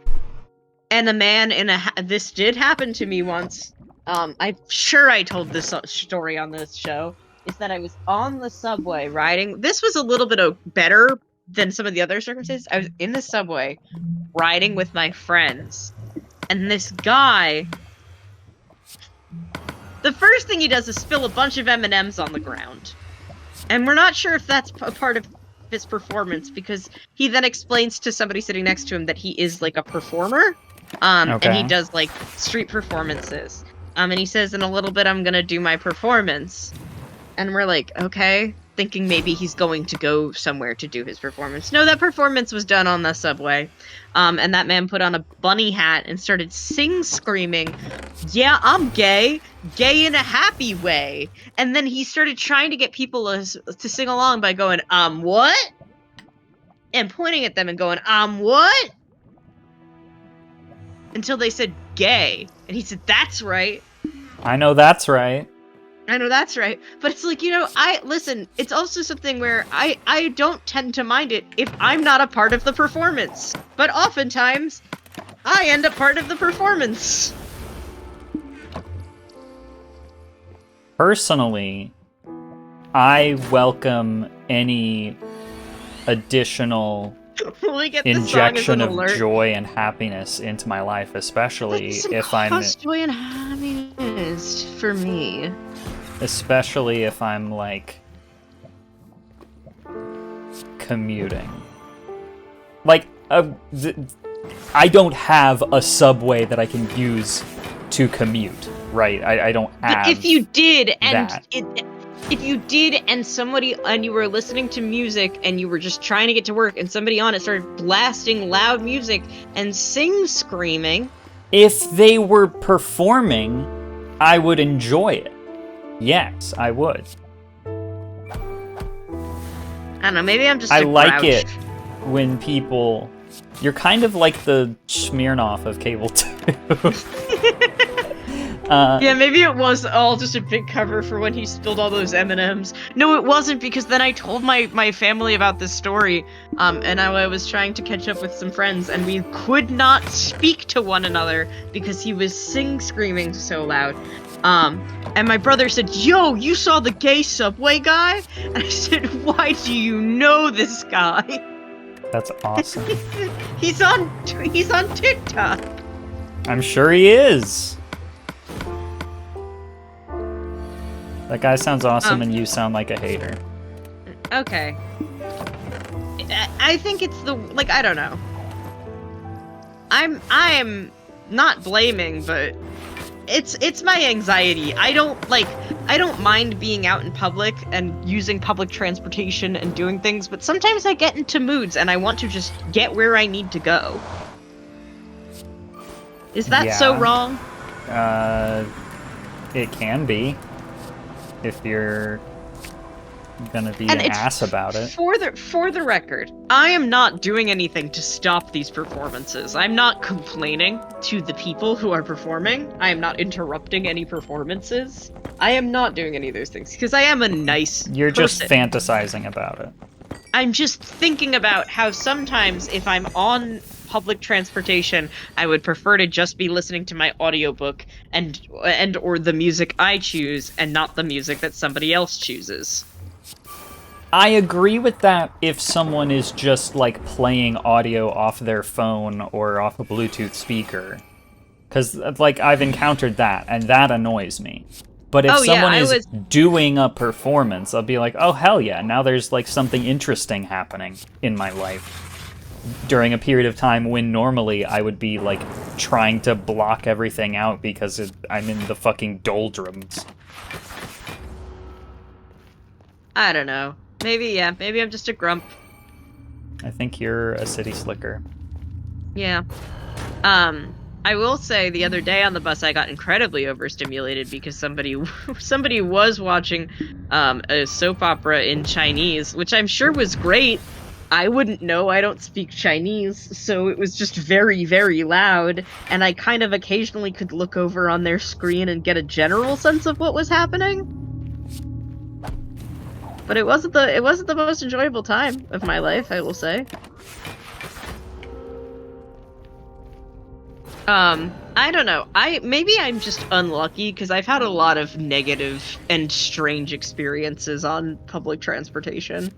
Speaker 2: and a man in this did happen to me once. I'm sure I told this story on this show, is that I was on the subway riding. This was a little bit better than some of the other circumstances. I was in the subway riding with my friends, and this guy, the first thing he does is spill a bunch of M&Ms on the ground. And we're not sure if that's a part of his performance, because he then explains to somebody sitting next to him that he is, like, a performer. And he does, like, street performances. And he says, in a little bit, I'm gonna do my performance. And we're like, okay, thinking maybe he's going to go somewhere to do his performance. No, that performance was done on the subway. And that man put on a bunny hat and started screaming, yeah, I'm gay in a happy way. And then he started trying to get people to sing along by going, what? And pointing at them and going, what? Until they said gay. And he said, that's right.
Speaker 1: I know that's right.
Speaker 2: I know that's right. But it's like, listen, it's also something where I don't tend to mind it if I'm not a part of the performance. But oftentimes, I end up part of the performance.
Speaker 1: Personally, I welcome any additional
Speaker 2: we get this song as
Speaker 1: injection
Speaker 2: an
Speaker 1: of
Speaker 2: alert.
Speaker 1: joy and happiness into my life, especially
Speaker 2: That
Speaker 1: if I'm
Speaker 2: cause joy and happiness for me.
Speaker 1: like commuting. Like I don't have a subway that I can use to commute, right? I don't have.
Speaker 2: But if you did, and
Speaker 1: that.
Speaker 2: if you did, and somebody and you were listening to music and you were just trying to get to work, and somebody on it started blasting loud music and screaming.
Speaker 1: If they were performing, I would enjoy it. Yes, I would.
Speaker 2: I don't know. Maybe I'm just.
Speaker 1: I
Speaker 2: a
Speaker 1: like
Speaker 2: grouch.
Speaker 1: it when people. You're kind of like the Smirnoff of Cable 2.
Speaker 2: Yeah, maybe it was all just a big cover for when he spilled all those M&Ms. No, it wasn't, because then I told my family about this story, and I was trying to catch up with some friends, and we could not speak to one another because he was screaming so loud. And my brother said, "Yo, you saw the gay subway guy?" And I said, "Why do you know this guy?"
Speaker 1: That's awesome.
Speaker 2: He's on TikTok.
Speaker 1: I'm sure he is. That guy sounds awesome, and you sound like a hater.
Speaker 2: Okay. I think it's I don't know. I'm not blaming, but it's my anxiety. I don't mind being out in public and using public transportation and doing things, but sometimes I get into moods and I want to just get where I need to go. Is that so
Speaker 1: Yeah.
Speaker 2: wrong?
Speaker 1: It can be. If you're gonna be
Speaker 2: And
Speaker 1: an
Speaker 2: it's
Speaker 1: ass about it.
Speaker 2: For the record, I am not doing anything to stop these performances. I'm not complaining to the people who are performing. I am not interrupting any performances. I am not doing any of those things because I am a nice
Speaker 1: You're just
Speaker 2: person.
Speaker 1: fantasizing about it.
Speaker 2: I'm just thinking about how sometimes if I'm on public transportation, I would prefer to just be listening to my audiobook and or the music I choose and not the music that somebody else chooses.
Speaker 1: I agree with that if someone is just like playing audio off their phone or off a Bluetooth speaker. Because like I've encountered that and that annoys me. But if someone is doing a performance, I'll be like, oh hell yeah, now there's like something interesting happening in my life. During a period of time when normally I would be like trying to block everything out because I'm in the fucking doldrums.
Speaker 2: I don't know. Maybe I'm just a grump.
Speaker 1: I think you're a city slicker.
Speaker 2: Yeah. I will say the other day on the bus I got incredibly overstimulated because somebody was watching a soap opera in Chinese, which I'm sure was great. I wouldn't know, I don't speak Chinese, so it was just very, very loud, and I kind of occasionally could look over on their screen and get a general sense of what was happening. But it wasn't the most enjoyable time of my life, I will say. I don't know. Maybe I'm just unlucky because I've had a lot of negative and strange experiences on public transportation.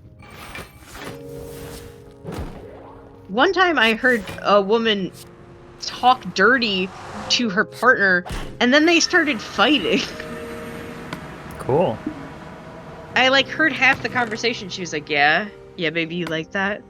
Speaker 2: One time I heard a woman talk dirty to her partner, and then they started fighting.
Speaker 1: Cool.
Speaker 2: I heard half the conversation. She was like, yeah, baby, you like that?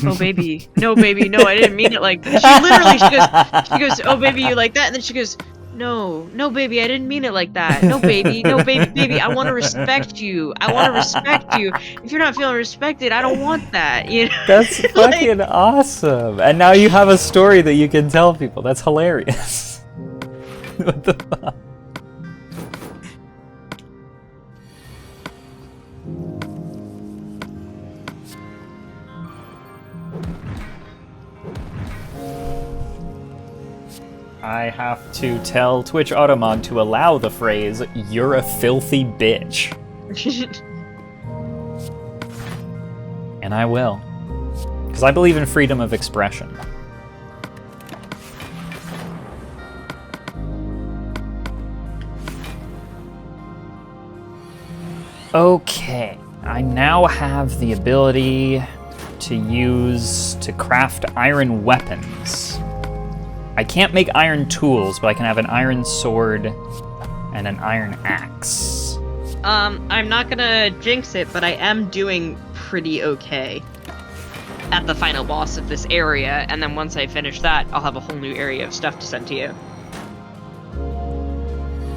Speaker 2: Oh, baby. No, baby, no, I didn't mean it like that. She goes, oh, baby, you like that? And then she goes, no, baby, I didn't mean it like that. No, baby, baby, I want to respect you. If you're not feeling respected, I don't want that, you know?
Speaker 1: That's fucking awesome. And now you have a story that you can tell people. That's hilarious. What the fuck? I have to tell Twitch Automod to allow the phrase, "You're a filthy bitch." And I will. Because I believe in freedom of expression. Okay, I now have the ability to use to craft iron weapons. I can't make iron tools, but I can have an iron sword and an iron axe.
Speaker 2: I'm not gonna jinx it, but I am doing pretty okay at the final boss of this area, and then once I finish that, I'll have a whole new area of stuff to send to you.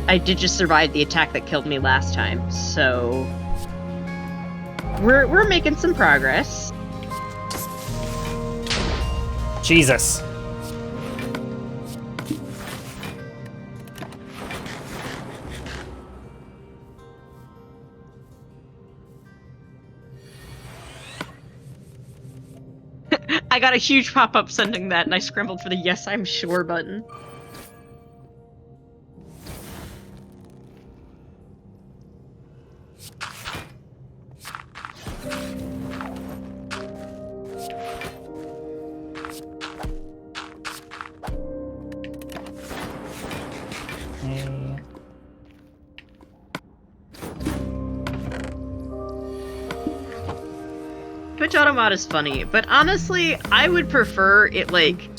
Speaker 2: I did just survive the attack that killed me last time, so we're making some progress.
Speaker 1: Jesus.
Speaker 2: I got a huge pop-up sending that, and I scrambled for the yes, I'm sure button. Twitch Automod is funny, but honestly, I would prefer it, like...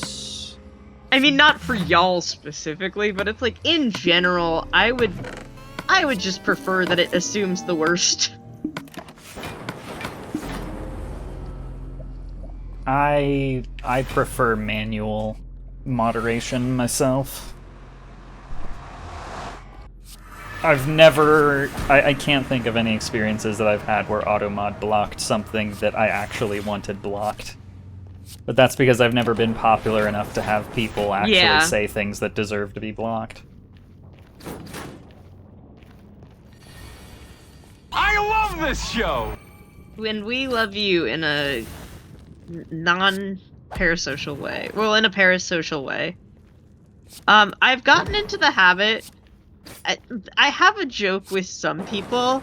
Speaker 2: I mean, not for y'all specifically, but it's like, in general, I would just prefer that it assumes the worst.
Speaker 1: I prefer manual moderation myself. I've never... I can't think of any experiences that I've had where automod blocked something that I actually wanted blocked. But that's because I've never been popular enough to have people actually say things that deserve to be blocked.
Speaker 3: I love this show!
Speaker 2: When we love you in a non-parasocial way. Well, in a parasocial way. I've gotten into the habit... I have a joke with some people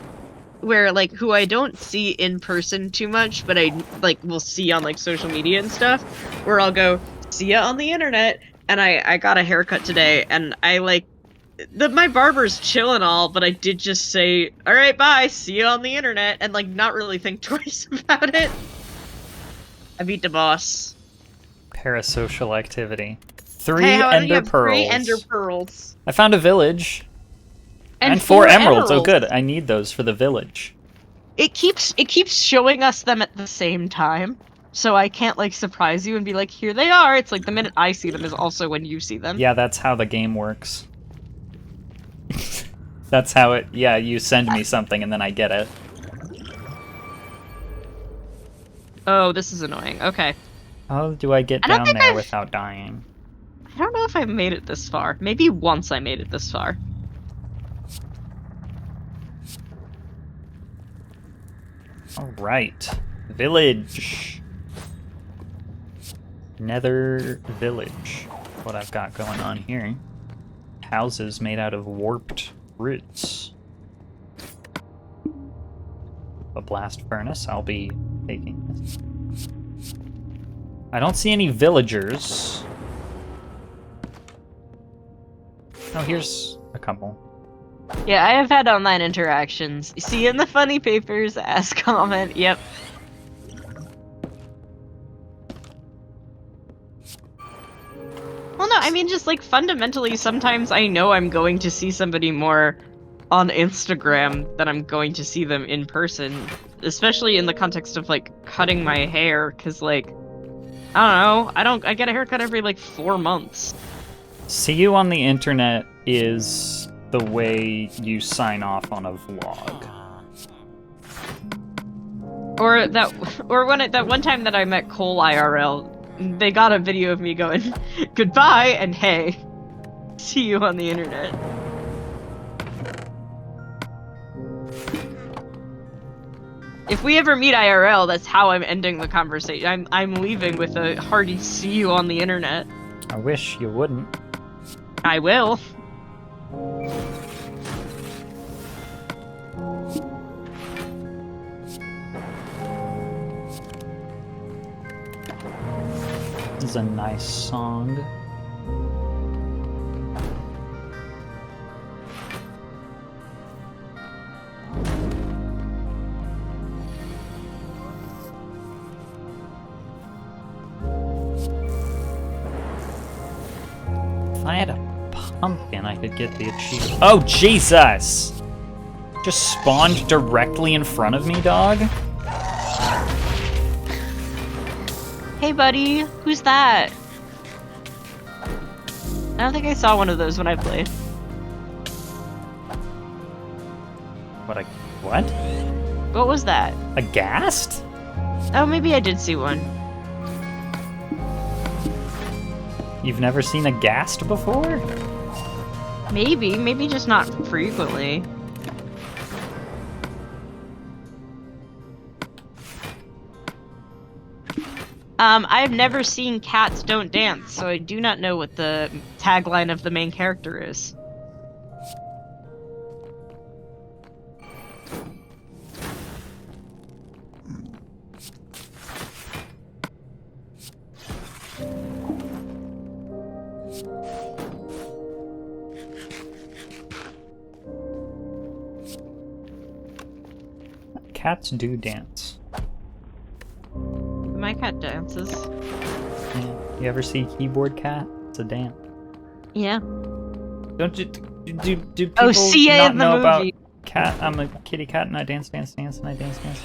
Speaker 2: where, like, who I don't see in person too much, but I, like, will see on, like, social media and stuff, where I'll go, see ya on the internet, and I got a haircut today, and I, like, my barber's chill and all, but I did just say, alright, bye, see ya on the internet, and, like, not really think twice about it. I beat the boss.
Speaker 1: Parasocial activity. Three
Speaker 2: Hey,
Speaker 1: ender pearls.
Speaker 2: 3 ender pearls.
Speaker 1: I found a village. And 4 emeralds. Oh, good. I need those for the village.
Speaker 2: It keeps showing us them at the same time, so I can't, like, surprise you and be like, here they are. It's like the minute I see them is also when you see them.
Speaker 1: Yeah, that's how the game works. That's how it... Yeah, you send me something and then I get it.
Speaker 2: Oh, this is annoying. Okay.
Speaker 1: How do I get down there without dying?
Speaker 2: I don't know if I've made it this far. Maybe once I made it this far.
Speaker 1: Alright. Village. Nether village. What I've got going on here. Houses made out of warped roots. A blast furnace. I'll be taking this. I don't see any villagers. Oh, here's a couple.
Speaker 2: Yeah, I have had online interactions. See in the funny papers, ask, comment, yep. Well, no, I mean, just, like, fundamentally, sometimes I know I'm going to see somebody more on Instagram than I'm going to see them in person. Especially in the context of, like, cutting my hair, because, like, I don't know, I get a haircut every, like, 4 months.
Speaker 1: See you on the internet is the way you sign off on a vlog.
Speaker 2: Or that one time that I met Cole IRL, they got a video of me going, goodbye and hey, see you on the internet. If we ever meet IRL, that's how I'm ending the conversation. I'm leaving with a hearty see you on the internet.
Speaker 1: I wish you wouldn't.
Speaker 2: I will.
Speaker 1: This is a nice song. If I had a pumpkin, I could get the achievement. Oh, Jesus! Just spawned directly in front of me, dog?
Speaker 2: Hey, buddy. Who's that? I don't think I saw one of those when I played.
Speaker 1: What?
Speaker 2: What was that?
Speaker 1: A ghast?
Speaker 2: Oh, maybe I did see one.
Speaker 1: You've never seen a ghast before?
Speaker 2: Maybe just not frequently. I've never seen Cats Don't Dance, so I do not know what the tagline of the main character is.
Speaker 1: Cats do dance.
Speaker 2: My cat dances.
Speaker 1: Yeah. You ever see Keyboard Cat? It's a dance.
Speaker 2: Yeah.
Speaker 1: Don't you do people
Speaker 2: Oh, Sia
Speaker 1: not
Speaker 2: in the
Speaker 1: know about
Speaker 2: movie.
Speaker 1: cat? I'm a kitty cat and I dance, and I dance, dance.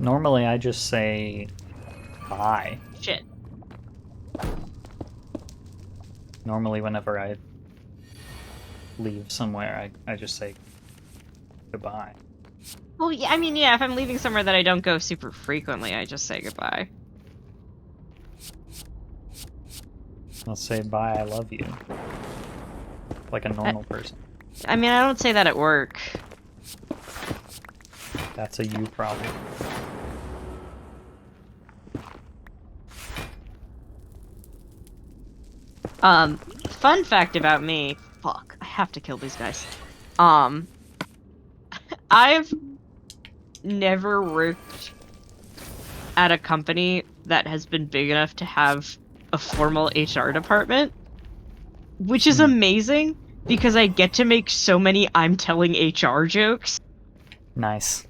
Speaker 1: Normally, I just say bye.
Speaker 2: Shit.
Speaker 1: Normally, whenever I leave somewhere, I just say goodbye.
Speaker 2: Well, yeah, I mean, yeah, if I'm leaving somewhere that I don't go super frequently, I just say goodbye.
Speaker 1: I'll say bye, I love you. Like a normal person.
Speaker 2: I mean, I don't say that at work.
Speaker 1: That's a you problem.
Speaker 2: Fun fact about me. Fuck, I have to kill these guys. I've never worked at a company that has been big enough to have a formal HR department, which is amazing because I get to make so many I'm telling HR jokes.
Speaker 1: Nice.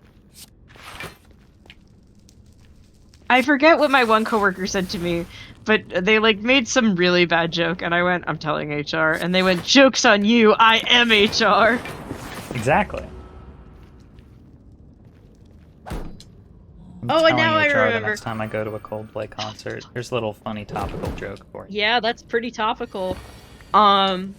Speaker 2: I forget what my one coworker said to me, but they like made some really bad joke and I went, I'm telling HR, and they went, joke's on you, I am HR.
Speaker 1: Exactly. I'm
Speaker 2: Oh, and now
Speaker 1: telling
Speaker 2: I
Speaker 1: HR
Speaker 2: remember.
Speaker 1: The next time I go to a Coldplay concert. Here's a little funny topical joke for you.
Speaker 2: Yeah, that's pretty topical. I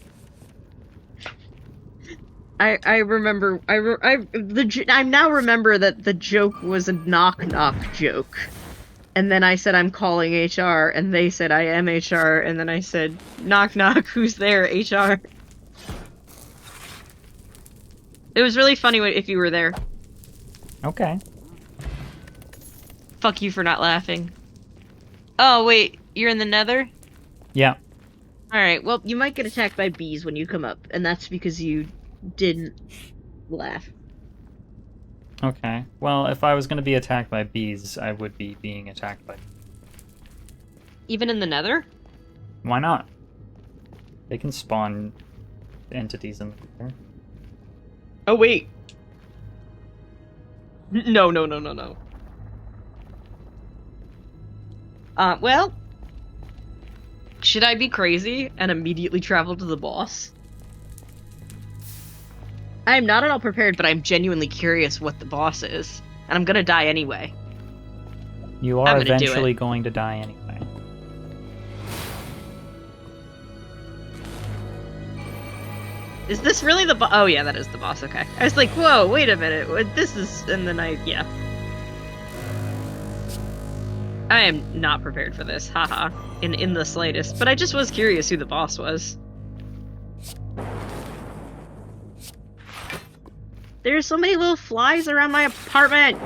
Speaker 2: remember. I now remember that the joke was a knock knock joke, and then I said I'm calling HR, and they said I am HR, and then I said knock knock, who's there? HR. It was really funny if you were there.
Speaker 1: Okay.
Speaker 2: Fuck you for not laughing. Oh wait, you're in the Nether?
Speaker 1: Yeah.
Speaker 2: Alright, well, you might get attacked by bees when you come up, and that's because you didn't laugh.
Speaker 1: Okay. Well, if I was going to be attacked by bees, I would be being attacked by...
Speaker 2: Even in the Nether?
Speaker 1: Why not? They can spawn entities in the Nether.
Speaker 2: Oh, wait. No. Well... Should I be crazy and immediately travel to the boss? I am not at all prepared, but I'm genuinely curious what the boss is. And I'm gonna die anyway.
Speaker 1: You
Speaker 2: I'm
Speaker 1: are
Speaker 2: gonna do
Speaker 1: eventually
Speaker 2: it.
Speaker 1: going to die anyway.
Speaker 2: Is this really the boss? Oh yeah, that is the boss, okay. I was like, whoa, wait a minute, this is... And then yeah. I am not prepared for this, haha, in the slightest. But I just was curious who the boss was. There's so many little flies around my apartment!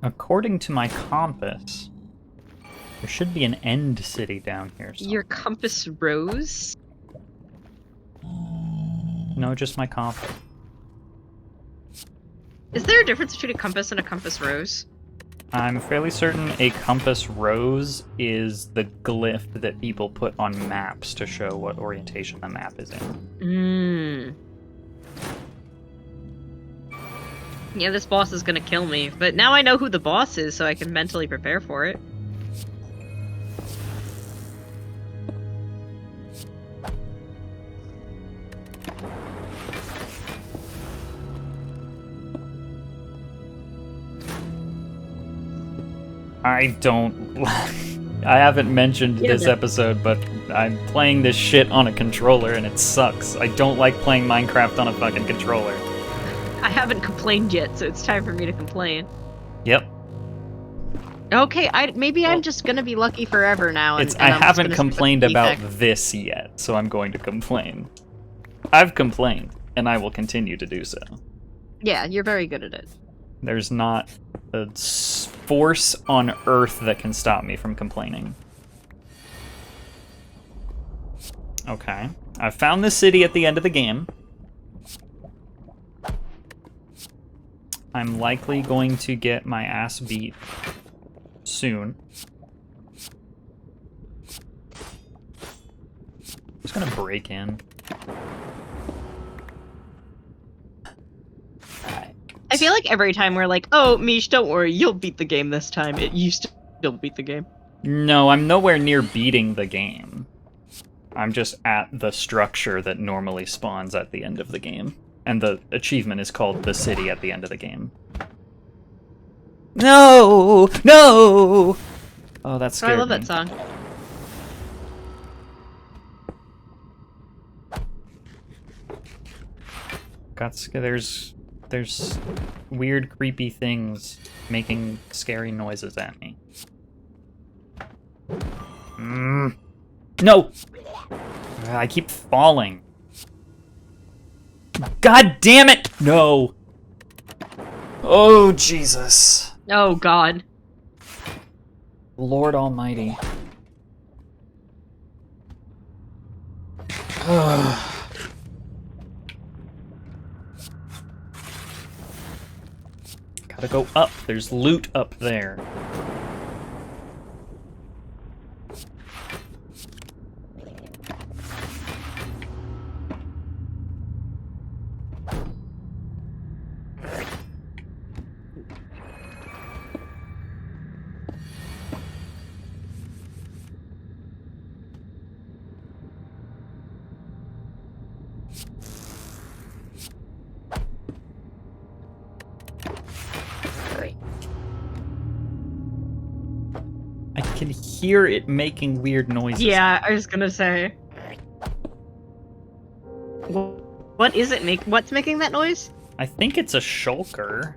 Speaker 1: According to my compass, there should be an end city down here somewhere.
Speaker 2: Your compass rose?
Speaker 1: No, just my comp.
Speaker 2: Is there a difference between a compass and a compass rose?
Speaker 1: I'm fairly certain a compass rose is the glyph that people put on maps to show what orientation the map is in.
Speaker 2: Yeah, this boss is gonna kill me, but now I know who the boss is, so I can mentally prepare for it.
Speaker 1: I don't... I haven't mentioned this episode, but I'm playing this shit on a controller and it sucks. I don't like playing Minecraft on a fucking controller.
Speaker 2: I haven't complained yet, so it's time for me to complain.
Speaker 1: Yep.
Speaker 2: Okay, maybe I'm just gonna be lucky forever now. And
Speaker 1: I
Speaker 2: I'm just
Speaker 1: haven't
Speaker 2: gonna
Speaker 1: complained
Speaker 2: stick with
Speaker 1: about
Speaker 2: feedback.
Speaker 1: this yet, so I'm going to complain. I've complained, and I will continue to do so.
Speaker 2: Yeah, you're very good at it.
Speaker 1: There's not a force on Earth that can stop me from complaining. Okay. I found the city at the end of the game. I'm likely going to get my ass beat soon. I'm just gonna break in.
Speaker 2: I feel like every time we're like, oh, Mish, don't worry, you'll beat the game this time. You still beat the game.
Speaker 1: No, I'm nowhere near beating the game. I'm just at the structure that normally spawns at the end of the game. And the achievement is called The City at the end of the game. No! No! Oh, that scared me.
Speaker 2: I love that song.
Speaker 1: There's weird, creepy things making scary noises at me. No! I keep falling. God damn it! No! Oh, Jesus.
Speaker 2: Oh, God.
Speaker 1: Lord Almighty. Gotta go up. There's loot up there. I can hear it making weird noises.
Speaker 2: Yeah, I was gonna say. What is it what's making that noise?
Speaker 1: I think it's a shulker.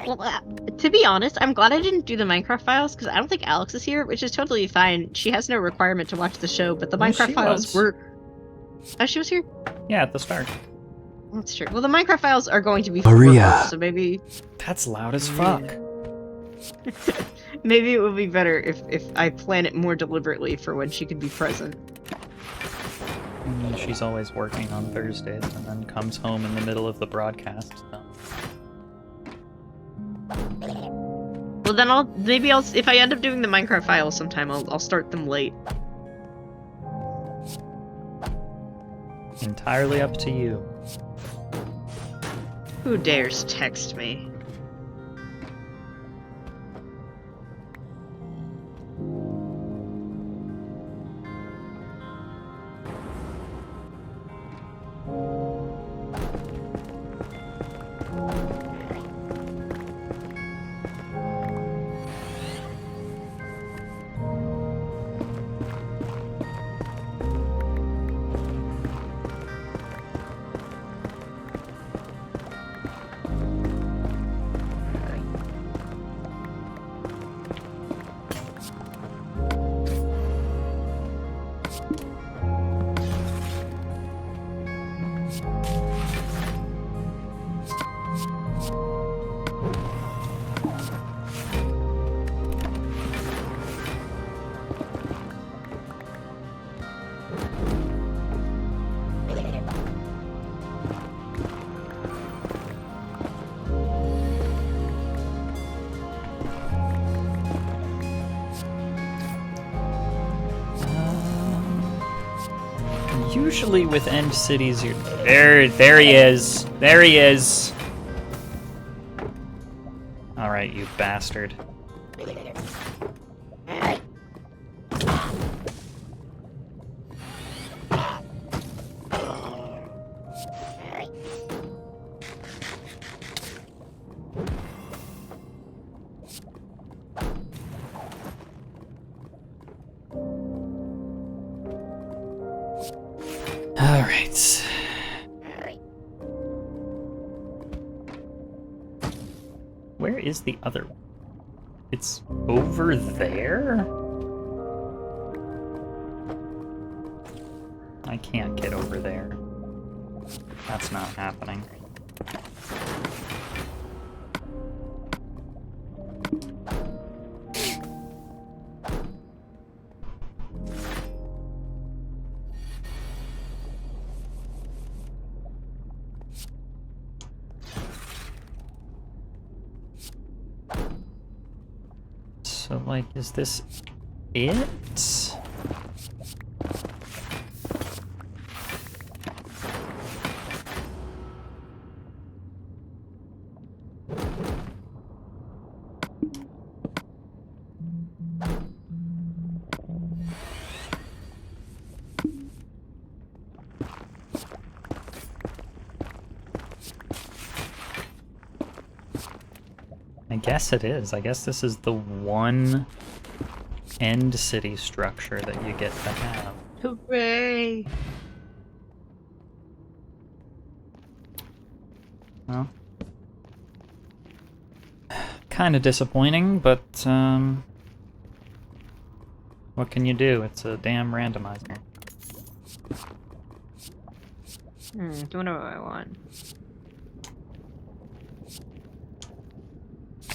Speaker 2: Well, to be honest, I'm glad I didn't do the Minecraft files, because I don't think Alex is here, which is totally fine. She has no requirement to watch the show, but the
Speaker 1: No,
Speaker 2: Minecraft
Speaker 1: she
Speaker 2: files
Speaker 1: was.
Speaker 2: were... Oh, she was here?
Speaker 1: Yeah, at the start.
Speaker 2: That's true. Well, the Minecraft files are going to be
Speaker 6: Maria.
Speaker 2: for so maybe...
Speaker 1: That's loud as fuck.
Speaker 2: Maybe it would be better if I plan it more deliberately for when she could be present.
Speaker 1: She's always working on Thursdays and then comes home in the middle of the broadcast. So.
Speaker 2: Well, then if I end up doing the Minecraft files sometime, I'll start them late.
Speaker 1: Entirely up to you.
Speaker 2: Who dares text me?
Speaker 1: Usually with end cities, you're... There he is. There he is. Alright, you bastard. Alright. Where is the other one? It's over there? I can't get over there. That's not happening. So, like, is this it? I guess it is. I guess this is the one end city structure that you get to have.
Speaker 2: Hooray!
Speaker 1: Well, kind of disappointing, but what can you do? It's a damn randomizer.
Speaker 2: Don't know what I want.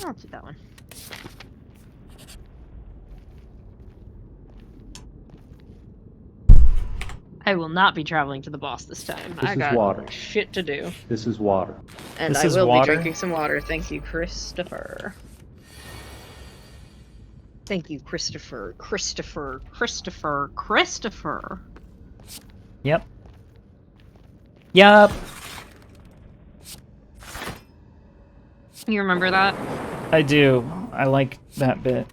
Speaker 2: I'll do that one. I will not be traveling to the boss this time.
Speaker 8: This
Speaker 2: I
Speaker 8: is
Speaker 2: got
Speaker 8: water.
Speaker 2: shit to do.
Speaker 8: This is water.
Speaker 2: And
Speaker 1: This
Speaker 2: I
Speaker 1: is
Speaker 2: will
Speaker 1: water?
Speaker 2: be drinking some water. Thank you, Christopher. Thank you, Christopher. Christopher. Christopher. Christopher.
Speaker 1: Yep. Yup.
Speaker 2: You remember that?
Speaker 1: I do. I like that bit.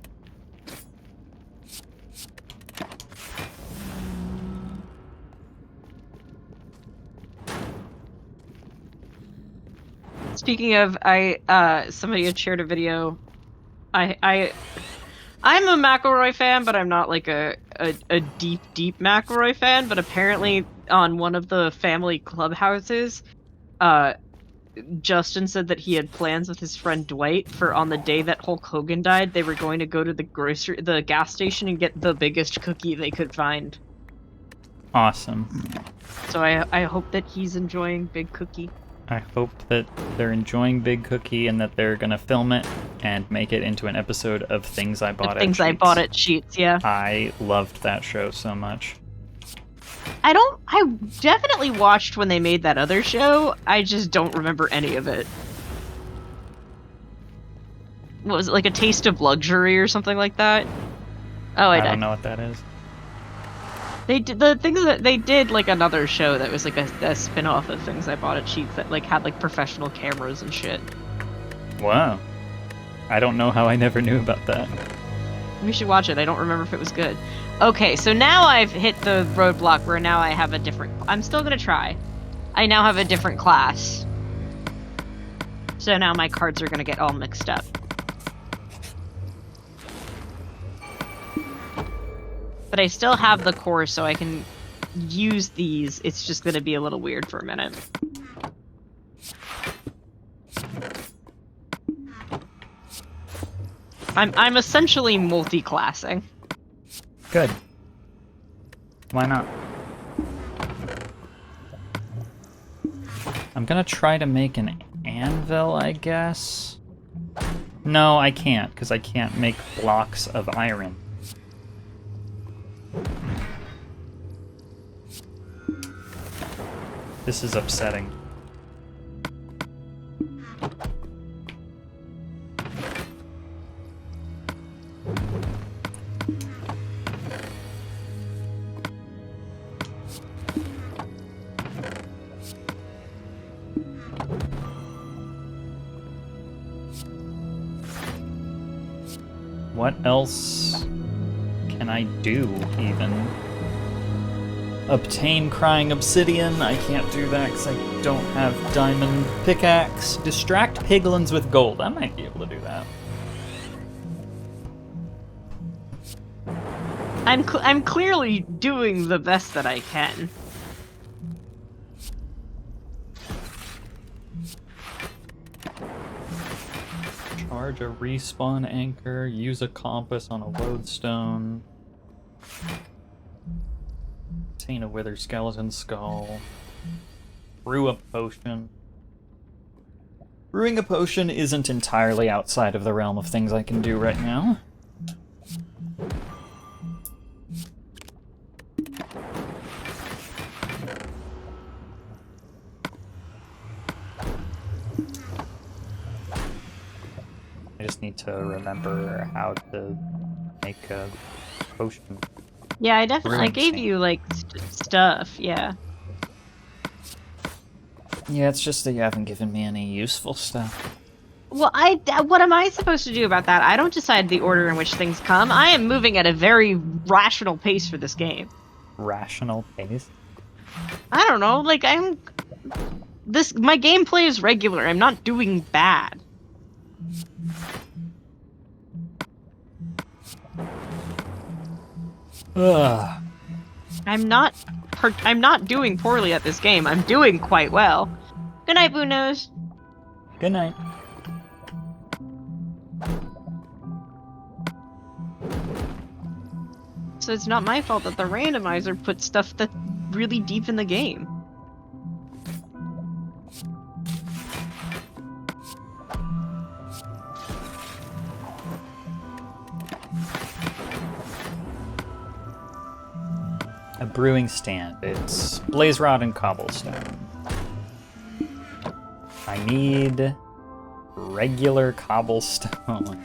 Speaker 2: Speaking of, somebody had shared a video. I'm a McElroy fan, but I'm not like a deep McElroy fan. But apparently, on one of the family clubhouses, Justin said that he had plans with his friend Dwight for on the day that Hulk Hogan died, they were going to go to the gas station and get the biggest cookie they could find.
Speaker 1: Awesome.
Speaker 2: So I hope that he's enjoying Big Cookie.
Speaker 1: I hope that they're enjoying Big Cookie and that they're gonna film it and make it into an episode of Things I Bought at
Speaker 2: Things I
Speaker 1: Sheetz.
Speaker 2: bought at Sheetz, yeah.
Speaker 1: I loved that show so much.
Speaker 2: I definitely watched when they made that other show. I just don't remember any of it. What was it, like A Taste of Luxury or something like that? Oh, I
Speaker 1: don't know what that is.
Speaker 2: They did the things that they did, like another show that was like a spin-off of Things I Bought at Sheetz that like had like professional cameras and shit.
Speaker 1: Wow. I don't know how I never knew about that.
Speaker 2: We should watch it. I don't remember if it was good. Okay, so now I've hit the roadblock where now I have a different... I'm still gonna try. I now have a different class. So now my cards are gonna get all mixed up. But I still have the core, so I can use these. It's just gonna be a little weird for a minute. I'm essentially multi-classing.
Speaker 1: Good. Why not? I'm gonna try to make an anvil, I guess. No, I can't, because I can't make blocks of iron. This is upsetting. What else can I do, even? Obtain crying obsidian. I can't do that because I don't have diamond pickaxe. Distract piglins with gold. I might be able to do that.
Speaker 2: I'm clearly doing the best that I can.
Speaker 1: Charge a respawn anchor. Use a compass on a lodestone. Obtain a withered skeleton skull. Brew a potion. Brewing a potion isn't entirely outside of the realm of things I can do right now. I just need to remember how to make a potion.
Speaker 2: Yeah, I
Speaker 1: Brewing
Speaker 2: gave
Speaker 1: stand.
Speaker 2: you like stuff. Yeah.
Speaker 1: Yeah, it's just that you haven't given me any useful stuff.
Speaker 2: Well, what am I supposed to do about that? I don't decide the order in which things come. I am moving at a very rational pace for this game.
Speaker 1: Rational pace?
Speaker 2: I don't know, like my gameplay is regular. I'm not doing bad.
Speaker 1: Ugh.
Speaker 2: I'm not doing poorly at this game. I'm doing quite well. Good night, Boo Nose.
Speaker 1: Good night.
Speaker 2: So it's not my fault that the randomizer put stuff that's really deep in the game.
Speaker 1: A brewing stand. It's blaze rod and cobblestone. I need regular cobblestone.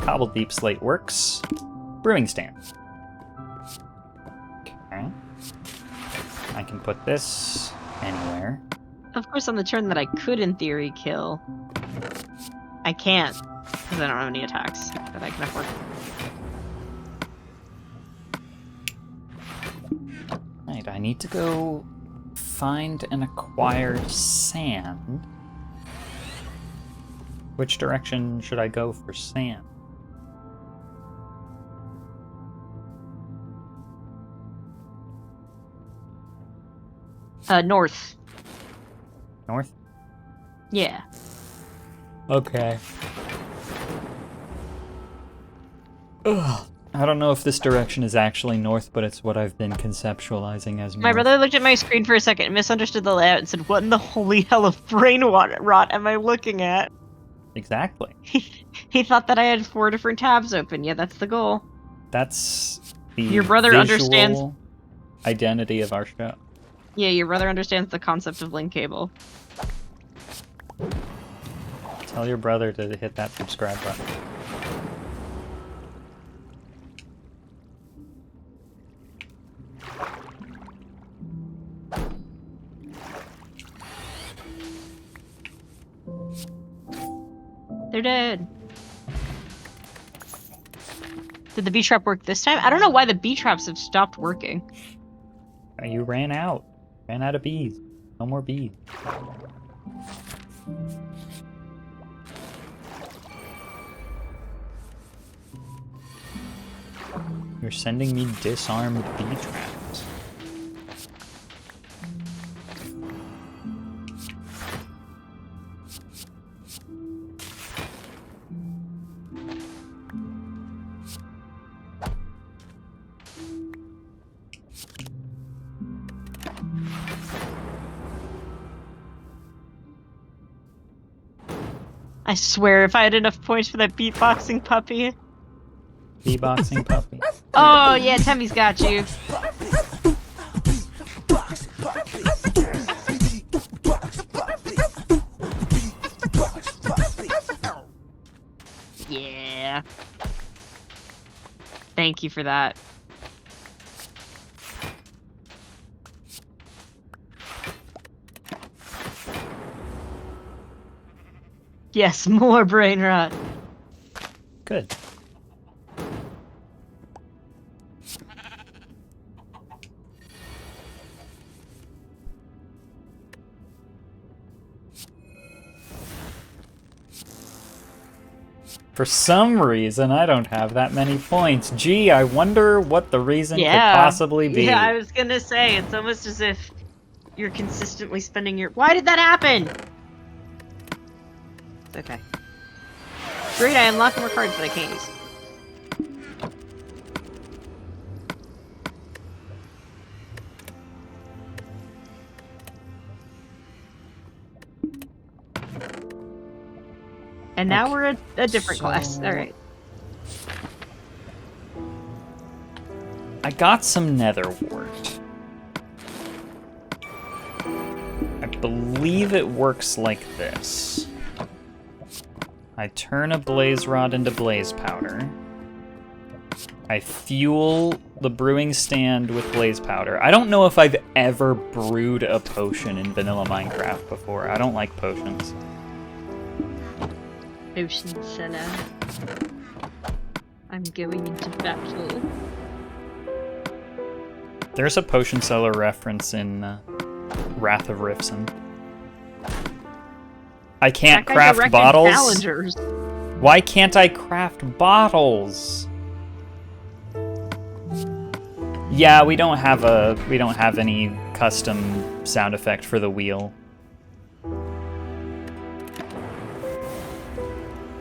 Speaker 1: Cobbled deep slate works. Brewing stand. Okay. I can put this anywhere.
Speaker 2: Of course, on the turn that I could, in theory, kill, I can't, because I don't have any attacks that I can afford.
Speaker 1: Right, I need to go find and acquire sand. Which direction should I go for sand?
Speaker 2: North.
Speaker 1: North?
Speaker 2: Yeah.
Speaker 1: Okay. Ugh. I don't know if this direction is actually north, but it's what I've been conceptualizing as north.
Speaker 2: My brother looked at my screen for a second, misunderstood the layout, and said, "What in the holy hell of brain rot am I looking at?"
Speaker 1: Exactly.
Speaker 2: He thought that I had 4 different tabs open. Yeah, that's the goal.
Speaker 1: That's the
Speaker 2: Your brother
Speaker 1: visual
Speaker 2: understands
Speaker 1: identity of our show.
Speaker 2: Yeah, your brother understands the concept of link cable.
Speaker 1: Tell your brother to hit that subscribe button.
Speaker 2: They're dead. Did the bee trap work this time? I don't know why the bee traps have stopped working.
Speaker 1: You ran out. Ran out of bees. No more bees. You're sending me disarmed bee traps.
Speaker 2: I swear, if I had enough points for that beatboxing puppy.
Speaker 1: Beatboxing puppy.
Speaker 2: Oh, yeah, Temmy's got you. Yeah. Thank you for that. Yes, more brain rot.
Speaker 1: Good. For some reason, I don't have that many points. Gee, I wonder what the reason could possibly be.
Speaker 2: Yeah, I was gonna say, it's almost as if you're consistently spending your... Why did that happen? It's okay. Great, I unlocked more cards that I can't use. And now we're a different class. Alright.
Speaker 1: I got some nether wart. I believe it works like this. I turn a blaze rod into blaze powder. I fuel the brewing stand with blaze powder. I don't know if I've ever brewed a potion in vanilla Minecraft before. I don't like potions.
Speaker 2: Ocean Senna. I'm going into battle.
Speaker 1: There's a potion seller reference in Wrath of Rifson. I can't
Speaker 2: That guy
Speaker 1: craft
Speaker 2: directed
Speaker 1: bottles.
Speaker 2: Challengers.
Speaker 1: Why can't I craft bottles? Yeah, we don't have any custom sound effect for the wheel.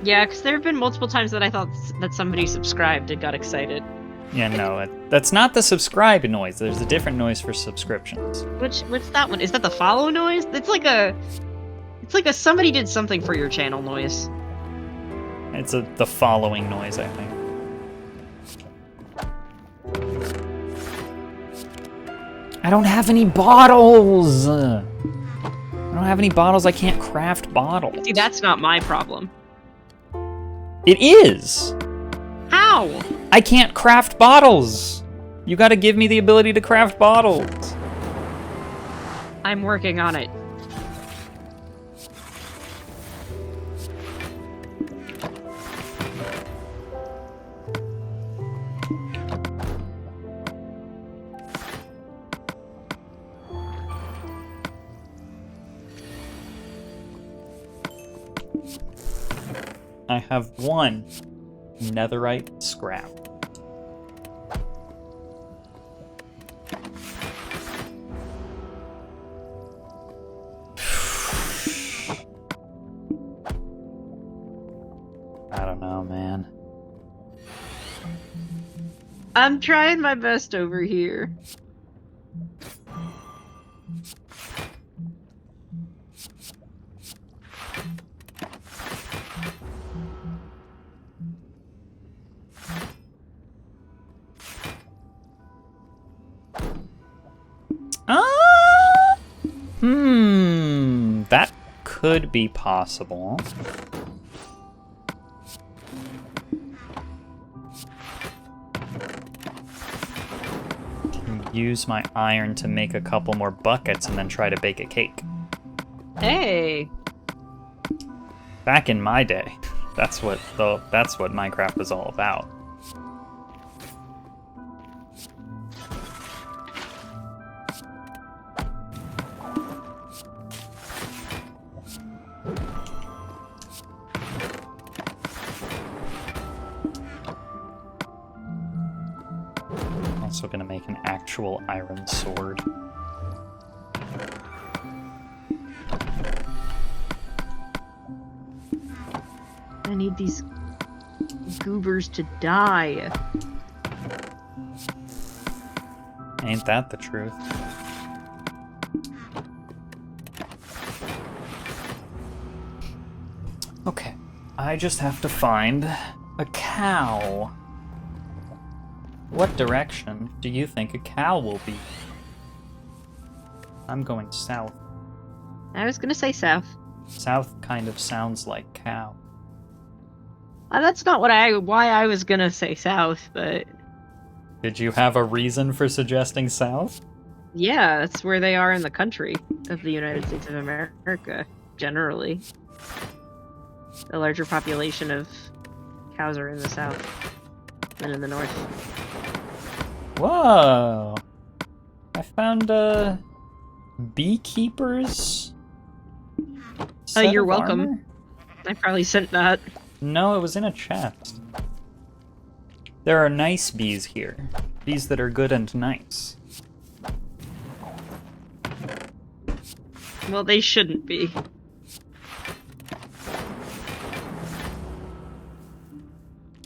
Speaker 2: Yeah, because there have been multiple times that I thought that somebody subscribed and got excited.
Speaker 1: Yeah, no, that's not the subscribe noise. There's a different noise for subscriptions.
Speaker 2: What's that one? Is that the follow noise? It's like a somebody did something for your channel noise.
Speaker 1: It's the following noise, I think. I don't have any bottles! I don't have any bottles, I can't craft bottles.
Speaker 2: See, that's not my problem.
Speaker 1: It is!
Speaker 2: How?
Speaker 1: I can't craft bottles! You gotta give me the ability to craft bottles.
Speaker 2: I'm working on it.
Speaker 1: I have one netherite scrap. I don't know, man.
Speaker 2: I'm trying my best over here.
Speaker 1: That could be possible. Can use my iron to make a couple more buckets and then try to bake a cake.
Speaker 2: Hey.
Speaker 1: Back in my day, that's what Minecraft was all about. Also gonna make an actual iron sword.
Speaker 2: I need these goobers to die.
Speaker 1: Ain't that the truth? Okay, I just have to find a cow. What direction do you think a cow will be? I'm going south.
Speaker 2: I was gonna say south.
Speaker 1: South kind of sounds like cow.
Speaker 2: That's not why I was gonna say south, but
Speaker 1: Did you have a reason for suggesting south?
Speaker 2: yeah, that's where they are in the country of the United States of America, generally. The larger population of cows are in the south than in the north.
Speaker 1: Whoa! I found beekeepers.
Speaker 2: Oh,
Speaker 1: set
Speaker 2: you're
Speaker 1: of
Speaker 2: welcome.
Speaker 1: armor?
Speaker 2: I probably sent that.
Speaker 1: No, it was in a chest. There are nice bees here. Bees that are good and nice.
Speaker 2: Well, they shouldn't be.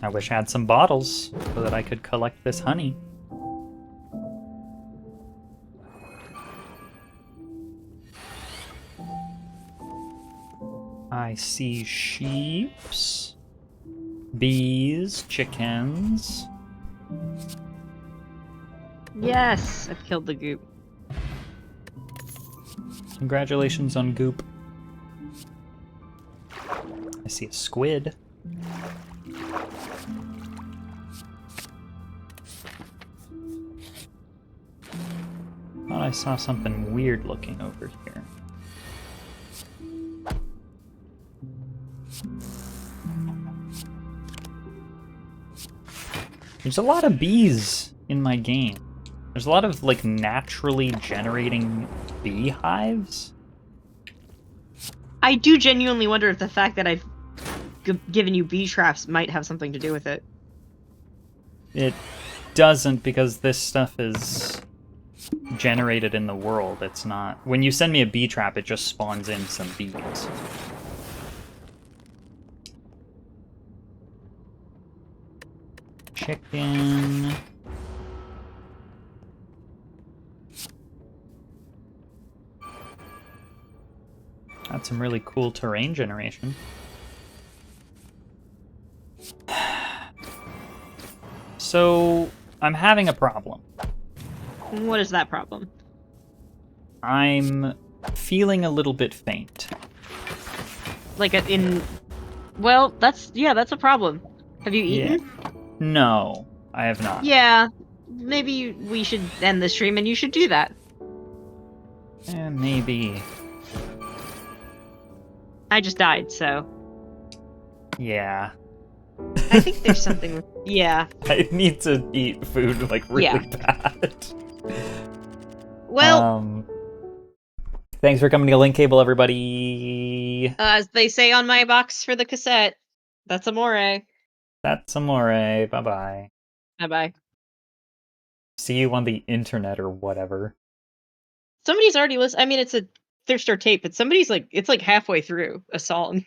Speaker 1: I wish I had some bottles so that I could collect this honey. I see sheeps, bees, chickens.
Speaker 2: Yes! I've killed the goop.
Speaker 1: Congratulations on Goop. I see a squid. Thought I saw something weird looking over here. There's a lot of bees in my game. There's a lot of, like, naturally generating beehives.
Speaker 2: I do genuinely wonder if the fact that I've given you bee traps might have something to do with it.
Speaker 1: It doesn't, because this stuff is generated in the world. It's not... When you send me a bee trap, it just spawns in some bees. Chicken... Got some really cool terrain generation. So, I'm having a problem.
Speaker 2: What is that problem?
Speaker 1: I'm feeling a little bit faint.
Speaker 2: Like in... Well, that's a problem. Have you eaten?
Speaker 1: No, I have not.
Speaker 2: Yeah. Maybe we should end the stream and you should do that.
Speaker 1: Maybe.
Speaker 2: I just died, so...
Speaker 1: Yeah.
Speaker 2: I think there's something with... Yeah.
Speaker 1: I need to eat food, like, really bad.
Speaker 2: Well...
Speaker 1: Thanks for coming to Link Cable, everybody!
Speaker 2: as they say on my box for the cassette, that's amore.
Speaker 1: That's amore. Bye-bye.
Speaker 2: Bye-bye.
Speaker 1: See you on the internet or whatever.
Speaker 2: Somebody's already listened. I mean, it's a third star tape, but somebody's like, it's like halfway through a song.